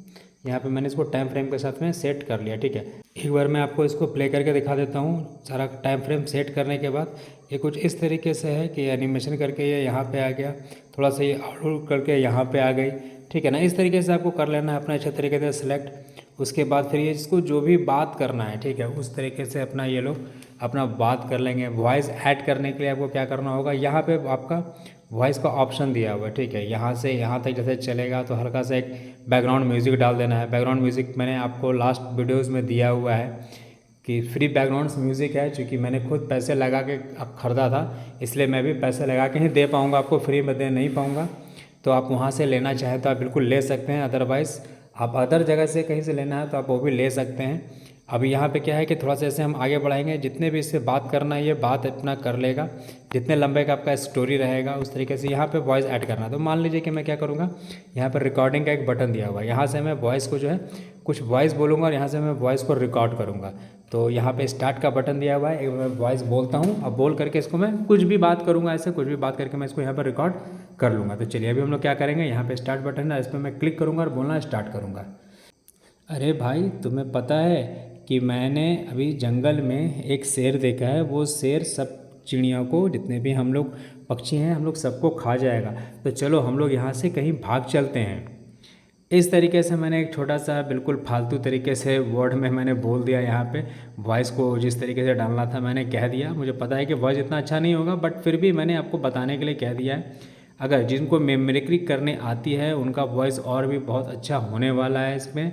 यहाँ पे मैंने इसको टाइम फ्रेम के साथ में सेट कर लिया, ठीक है। एक बार मैं आपको इसको प्ले करके दिखा देता हूँ। सारा टाइम फ्रेम सेट करने के बाद ये कुछ इस तरीके से है कि एनिमेशन करके ये यहाँ पे आ गया, थोड़ा सा ये आउट करके यहाँ पे आ गई, ठीक है ना। इस तरीके से आपको कर लेना है अपना अच्छे तरीके से सिलेक्ट। उसके बाद फिर ये इसको जो भी बात करना है, ठीक है, उस तरीके से अपना ये लोग अपना बात कर लेंगे। वॉइस ऐड करने के लिए आपको क्या करना होगा, यहाँ पे आपका वॉइस का ऑप्शन दिया हुआ है, ठीक है। यहाँ से यहाँ तक जैसे चलेगा तो हल्का सा एक बैकग्राउंड म्यूज़िक डाल देना है। बैकग्राउंड म्यूज़िक मैंने आपको लास्ट वीडियोज़ में दिया हुआ है कि फ्री बैकग्राउंड म्यूज़िक है, क्योंकि मैंने खुद पैसे लगा के अब ख़रीदा था, इसलिए मैं भी पैसे लगा के ही दे पाऊँगा, आपको फ्री में दे नहीं पाऊँगा। तो आप वहाँ से लेना चाहें तो आप बिल्कुल ले सकते हैं, अदरवाइज़ आप अदर जगह से कहीं से लेना है तो आप वो भी ले सकते हैं। अभी यहाँ पे क्या है कि थोड़ा सा ऐसे हम आगे बढ़ाएंगे, जितने भी इससे बात करना है ये बात अपना कर लेगा, जितने लंबे का आपका स्टोरी रहेगा उस तरीके से यहाँ पे वॉइस ऐड करना है। तो मान लीजिए कि मैं क्या करूँगा, यहाँ पर रिकॉर्डिंग का एक बटन दिया हुआ है, यहाँ से मैं वॉइस को जो है कुछ वॉइस बोलूँगा और यहाँ से मैं वॉइस को रिकॉर्ड करूँगा। तो यहाँ पे स्टार्ट का बटन दिया हुआ है, एक मैं वॉइस बोलता हूँ, अब बोल करके इसको मैं कुछ भी बात करूँगा, ऐसे कुछ भी बात करके मैं इसको यहाँ पर रिकॉर्ड कर लूँगा। तो चलिए अभी हम लोग क्या करेंगे, यहाँ पे स्टार्ट बटन है, इस पर मैं क्लिक करूँगा और बोलना स्टार्ट करूँगा। अरे भाई, तुम्हें पता है कि मैंने अभी जंगल में एक शेर देखा है, वो शेर सब चिड़ियों को, जितने भी हम लोग पक्षी हैं, हम लोग सबको खा जाएगा। तो चलो हम लोग यहाँ से कहीं भाग चलते हैं। इस तरीके से मैंने एक छोटा सा बिल्कुल फालतू तरीके से वर्ड में मैंने बोल दिया। यहाँ पे वॉइस को जिस तरीके से डालना था मैंने कह दिया। मुझे पता है कि वॉइस इतना अच्छा नहीं होगा, बट फिर भी मैंने आपको बताने के लिए कह दिया है। अगर जिनको मिमिक्री करने आती है उनका वॉइस और भी बहुत अच्छा होने वाला है इसमें।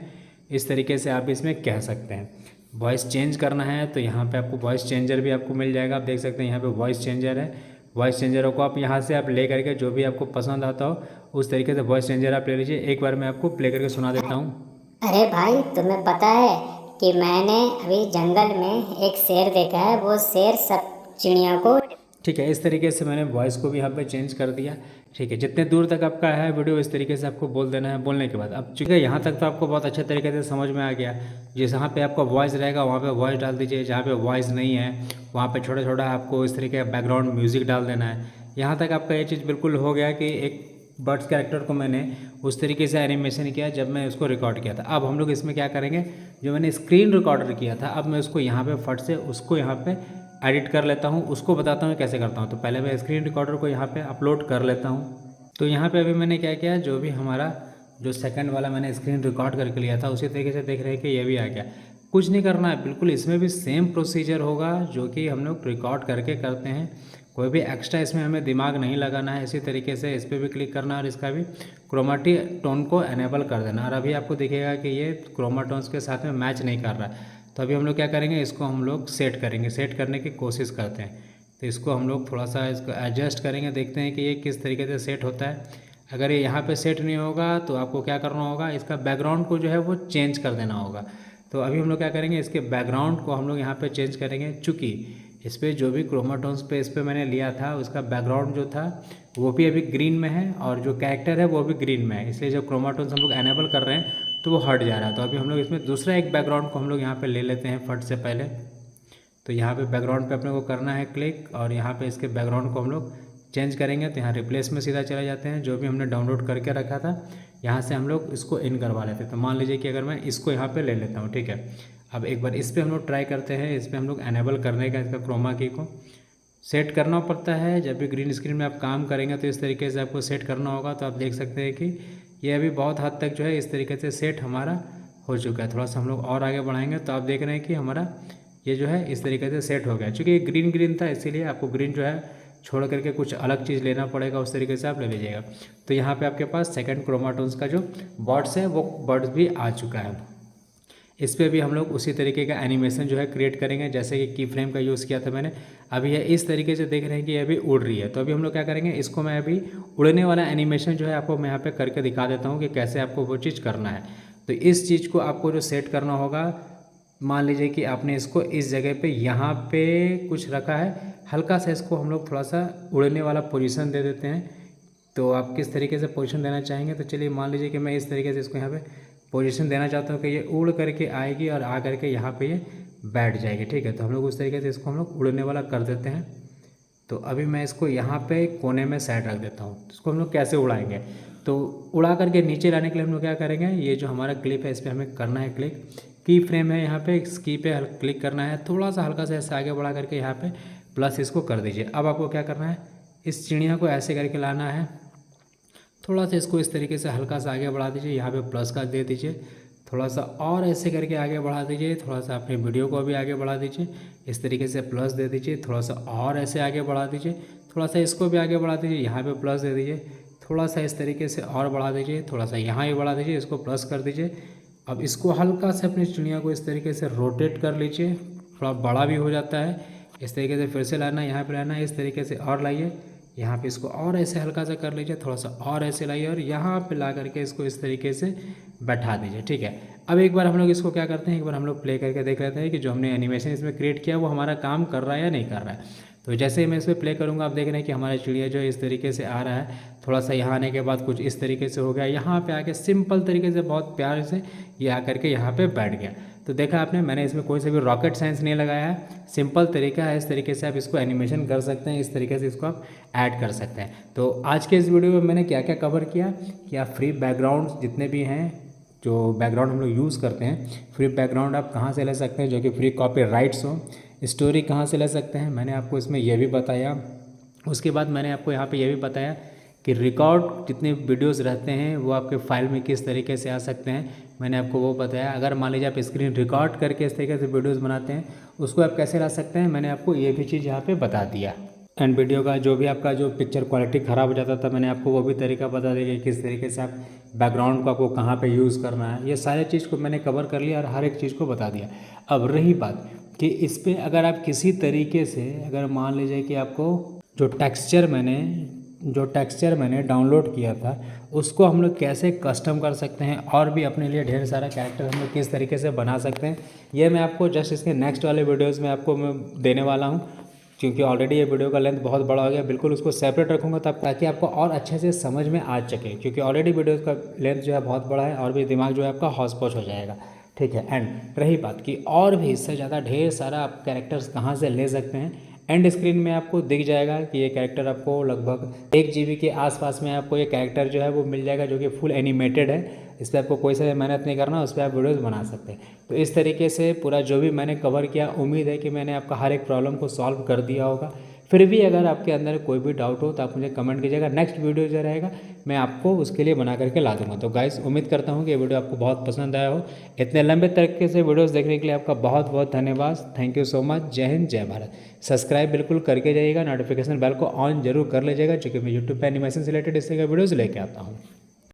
इस तरीके से आप इसमें कह सकते हैं। वॉइस चेंज करना है तो यहाँ पे आपको वॉइस चेंजर भी आपको मिल जाएगा। आप देख सकते हैं यहाँ पे वॉइस चेंजर है। वॉइस चेंजरों को आप यहाँ से आप ले करके जो भी आपको पसंद आता हो उस तरीके से वॉइस चेंजर आप ले लीजिए। एक बार मैं आपको प्ले करके सुना देता हूँ। अरे भाई, तुम्हें पता है कि मैंने अभी जंगल में एक शेर देखा है, वो शेर सब चिड़ियों को, ठीक है। इस तरीके से मैंने वॉइस को भी यहाँ पे चेंज कर दिया, ठीक है। जितने दूर तक आपका है वीडियो इस तरीके से आपको बोल देना है। बोलने के बाद अब चूँकि यहाँ तक तो आपको बहुत अच्छे तरीके से समझ में आ गया। जहाँ पे आपका वॉइस रहेगा वहाँ पे वॉइस डाल दीजिए, जहाँ पे वॉइस नहीं है वहाँ पे छोटा छोटा आपको इस तरीके का बैकग्राउंड म्यूज़िक डाल देना है। यहाँ तक आपका ये चीज़ बिल्कुल हो गया कि एक बर्ड्स कैरेक्टर को मैंने उस तरीके से एनिमेशन किया जब मैं उसको रिकॉर्ड किया था। अब हम लोग इसमें क्या करेंगे, जो मैंने स्क्रीन रिकॉर्डर किया था अब मैं उसको यहाँ पे फट से उसको यहाँ पे एडिट कर लेता हूँ। उसको बताता हूँ कैसे करता हूँ। तो पहले मैं स्क्रीन रिकॉर्डर को यहाँ पे अपलोड कर लेता हूँ। तो यहाँ पे अभी मैंने क्या किया, जो भी हमारा जो सेकंड वाला मैंने स्क्रीन रिकॉर्ड करके लिया था उसी तरीके से देख रहे हैं कि ये भी आ गया। कुछ नहीं करना है, बिल्कुल इसमें भी सेम प्रोसीजर होगा जो कि हम लोग रिकॉर्ड करके करते हैं। कोई भी एक्स्ट्रा इसमें हमें दिमाग नहीं लगाना है। इसी तरीके से इस पर भी क्लिक करना है और इसका भी क्रोमाटी टोन को एनेबल कर देना। और अभी आपको दिखेगा कि ये क्रोमाटोन्स के साथ में मैच नहीं कर रहा है, तो अभी हम लोग क्या करेंगे, इसको हम लोग सेट करेंगे, सेट करने की कोशिश करते हैं। तो इसको हम लोग थोड़ा सा इसको एडजस्ट करेंगे, देखते हैं कि ये किस तरीके से सेट होता है। अगर ये यहाँ पे सेट नहीं होगा तो आपको क्या करना होगा, इसका बैकग्राउंड को जो है वो चेंज कर देना होगा। तो अभी हम लोग क्या करेंगे, इसके बैकग्राउंड को हम लोग यहाँ पे चेंज करेंगे। चूँकि इस पर जो भी क्रोमाटोन्स पे इस पर मैंने लिया था उसका बैकग्राउंड जो था वो भी अभी ग्रीन में है और जो कैरेक्टर है वो भी ग्रीन में है, इसलिए जब क्रोमाटोन्स हम लोग एनेबल कर रहे हैं तो वो हट जा रहा है। तो अभी हम लोग इसमें दूसरा एक बैकग्राउंड को हम लोग यहाँ पे ले लेते हैं फट से पहले। तो यहाँ पे बैकग्राउंड पे अपने को करना है क्लिक और यहाँ पे इसके बैकग्राउंड को हम लोग चेंज करेंगे। तो यहाँ रिप्लेस में सीधा चले जाते हैं, जो भी हमने डाउनलोड करके रखा था यहाँ से हम लोग इसको इन करवा लेते हैं। तो मान लीजिए कि अगर मैं इसको यहाँ पे ले लेता हूँ, ठीक है। अब एक बार इस पर हम लोग ट्राई करते हैं, इस पर हम लोग एनेबल करने का इसका क्रोमा की को सेट करना पड़ता है। जब भी ग्रीन स्क्रीन में आप काम करेंगे तो इस तरीके से आपको सेट करना होगा। तो आप देख सकते हैं कि ये अभी बहुत हद तक जो है इस तरीके से सेट हमारा हो चुका है। थोड़ा सा हम लोग और आगे बढ़ाएंगे तो आप देख रहे हैं कि हमारा ये जो है इस तरीके से सेट हो गया। चूँकि ये ग्रीन था इसीलिए आपको ग्रीन जो है छोड़ करके कुछ अलग चीज़ लेना पड़ेगा, उस तरीके से आप ले लीजिएगा। तो यहाँ पे आपके पास सेकंड क्रोमाटोन्स का जो बर्ड्स है वो बर्ड्स भी आ चुका है। इस पर भी हम लोग उसी तरीके का एनिमेशन जो है क्रिएट करेंगे, जैसे कि की फ्रेम का यूज़ किया था मैंने। अभी ये इस तरीके से देख रहे हैं कि ये अभी उड़ रही है। तो अभी हम लोग क्या करेंगे, इसको मैं अभी उड़ने वाला एनिमेशन जो है आपको मैं यहाँ पे करके दिखा देता हूँ कि कैसे आपको वो चीज़ करना है। तो इस चीज़ को आपको जो सेट करना होगा, मान लीजिए कि आपने इसको इस जगह पे यहाँ पे कुछ रखा है, हल्का सा इसको हम लोग थोड़ा सा उड़ने वाला पोजीशन दे देते हैं। तो आप किस तरीके से पोजीशन देना चाहेंगे, तो चलिए मान लीजिए कि मैं इस तरीके से इसको यहाँ पे पोजीशन देना चाहता हूँ कि ये उड़ करके आएगी और आ करके यहाँ पे ये बैठ जाएगी, ठीक है। तो हम लोग उस तरीके से इसको हम लोग उड़ने वाला कर देते हैं। तो अभी मैं इसको यहाँ पे कोने में साइड रख देता हूँ। इसको हम लोग कैसे उड़ाएंगे, तो उड़ा करके नीचे लाने के लिए हम लोग क्या करेंगे, ये जो हमारा क्लिप है इस पर हमें करना है क्लिक। की फ्रेम है यहाँ पे, इस की पे क्लिक करना है, थोड़ा सा हल्का सा ऐसे आगे बढ़ा करके यहाँ पे प्लस इसको कर दीजिए। अब आपको क्या करना है, इस चिड़िया को ऐसे करके लाना है, थोड़ा सा इसको इस तरीके से हल्का सा आगे बढ़ा दीजिए, यहाँ पे प्लस का दे दीजिए, थोड़ा सा और ऐसे करके आगे बढ़ा दीजिए, थोड़ा सा अपने वीडियो को भी आगे बढ़ा दीजिए, इस तरीके से प्लस दे दीजिए, थोड़ा सा और ऐसे आगे बढ़ा दीजिए, थोड़ा सा इसको भी आगे बढ़ा दीजिए, यहाँ पे प्लस दे दीजिए, थोड़ा सा इस तरीके से और बढ़ा दीजिए, थोड़ा सा यहाँ भी बढ़ा दीजिए, इसको प्लस कर दीजिए। अब इसको हल्का से अपनी चिड़िया को इस तरीके से रोटेट कर लीजिए, थोड़ा बड़ा भी हो जाता है। इस तरीके से फिर से लाना, यहाँ पे लाना, इस तरीके से और लाइए, यहाँ पे इसको और ऐसे हल्का सा कर लीजिए, थोड़ा सा और ऐसे लाइए और यहाँ पे ला करके इसको इस तरीके से बैठा दीजिए, ठीक है। अब एक बार हम लोग इसको क्या करते हैं, एक बार हम लोग प्ले करके देख लेते हैं कि जो हमने एनिमेशन इसमें क्रिएट किया वो हमारा काम कर रहा है या नहीं कर रहा है। तो जैसे ही मैं इसमें प्ले करूँगा आप देख रहे हैं कि हमारा चिड़िया जो है इस तरीके से आ रहा है, थोड़ा सा यहाँ आने के बाद कुछ इस तरीके से हो गया, यहाँ पे आके सिंपल तरीके से बहुत प्यार से ये आकर के यहाँ पे बैठ गया। तो देखा आपने, मैंने इसमें कोई सा भी रॉकेट साइंस नहीं लगाया है, सिंपल तरीका है। इस तरीके से आप इसको एनिमेशन कर सकते हैं, इस तरीके से इसको आप ऐड कर सकते हैं। तो आज के इस वीडियो में मैंने क्या क्या कवर किया कि आप फ्री बैकग्राउंड जितने भी हैं, जो बैकग्राउंड हम लोग यूज़ करते हैं, फ्री बैकग्राउंड आप कहाँ से ले सकते हैं जो कि फ्री कॉपीराइट्स हो, स्टोरी कहाँ से ले सकते हैं मैंने आपको इसमें यह भी बताया। उसके बाद मैंने आपको यहाँ पे यह भी बताया कि रिकॉर्ड जितने वीडियोस रहते हैं वो आपके फाइल में किस तरीके से आ सकते हैं, मैंने आपको वो बताया। अगर मान लीजिए आप स्क्रीन रिकॉर्ड करके इस तरीके से वीडियोस बनाते हैं उसको आप कैसे ला सकते हैं, मैंने आपको ये भी चीज़ यहाँ पे बता दिया। एंड वीडियो का जो भी आपका जो पिक्चर क्वालिटी ख़राब हो जाता था मैंने आपको वो भी तरीका बता दिया कि किस तरीके से आप बैकग्राउंड को आपको कहाँ पे यूज़ करना है, ये सारे चीज़ को मैंने कवर कर लिया और हर एक चीज़ को बता दिया। अब रही बात कि इस पर अगर आप किसी तरीके से, अगर मान लीजिए कि आपको जो टेक्सचर मैंने डाउनलोड किया था उसको हम लोग कैसे कस्टम कर सकते हैं और भी अपने लिए ढेर सारा कैरेक्टर हम लोग किस तरीके से बना सकते हैं, ये मैं आपको जस्ट इसके नेक्स्ट वाले वीडियोज़ में आपको मैं देने वाला हूँ। क्योंकि ऑलरेडी ये वीडियो का लेंथ बहुत बड़ा हो गया, बिल्कुल उसको सेपरेट रखूँगा तब ताकि आपको और अच्छे से समझ में आ सके, क्योंकि ऑलरेडी वीडियो का लेंथ जो है बहुत बड़ा है और भी दिमाग जो है आपका हौस पौच हो जाएगा, ठीक है। एंड रही बात कि और भी इससे ज़्यादा ढेर सारा आप कैरेक्टर्स कहाँ से ले सकते हैं, एंड स्क्रीन में आपको दिख जाएगा कि ये कैरेक्टर आपको लगभग 1 GB के आसपास में आपको ये कैरेक्टर जो है वो मिल जाएगा जो कि फुल एनिमेटेड है। इस पर आपको कोई सा मेहनत नहीं करना, उस पर आप वीडियोज़ बना सकते हैं। तो इस तरीके से पूरा जो भी मैंने कवर किया, उम्मीद है कि मैंने आपका हर एक प्रॉब्लम को सॉल्व कर दिया होगा। फिर भी अगर आपके अंदर कोई भी डाउट हो तो आप मुझे कमेंट कीजिएगा, नेक्स्ट वीडियो जो रहेगा मैं आपको उसके लिए बना करके ला दूँगा। तो गाइस उम्मीद करता हूँ कि ये वीडियो आपको बहुत पसंद आया हो। इतने लंबे तरीके से वीडियोस देखने के लिए आपका बहुत बहुत धन्यवाद। Thank you so much. जय हिंद, जय भारत। सब्सक्राइब बिल्कुल करके जाइएगा, नोटिफिकेशन बेल को ऑन जरूर कर लीजिएगा, क्योंकि मैं यूट्यूब पर एनिमेशन से रिलेटेड इस तरह के वीडियोज़ लेके आता हूँ।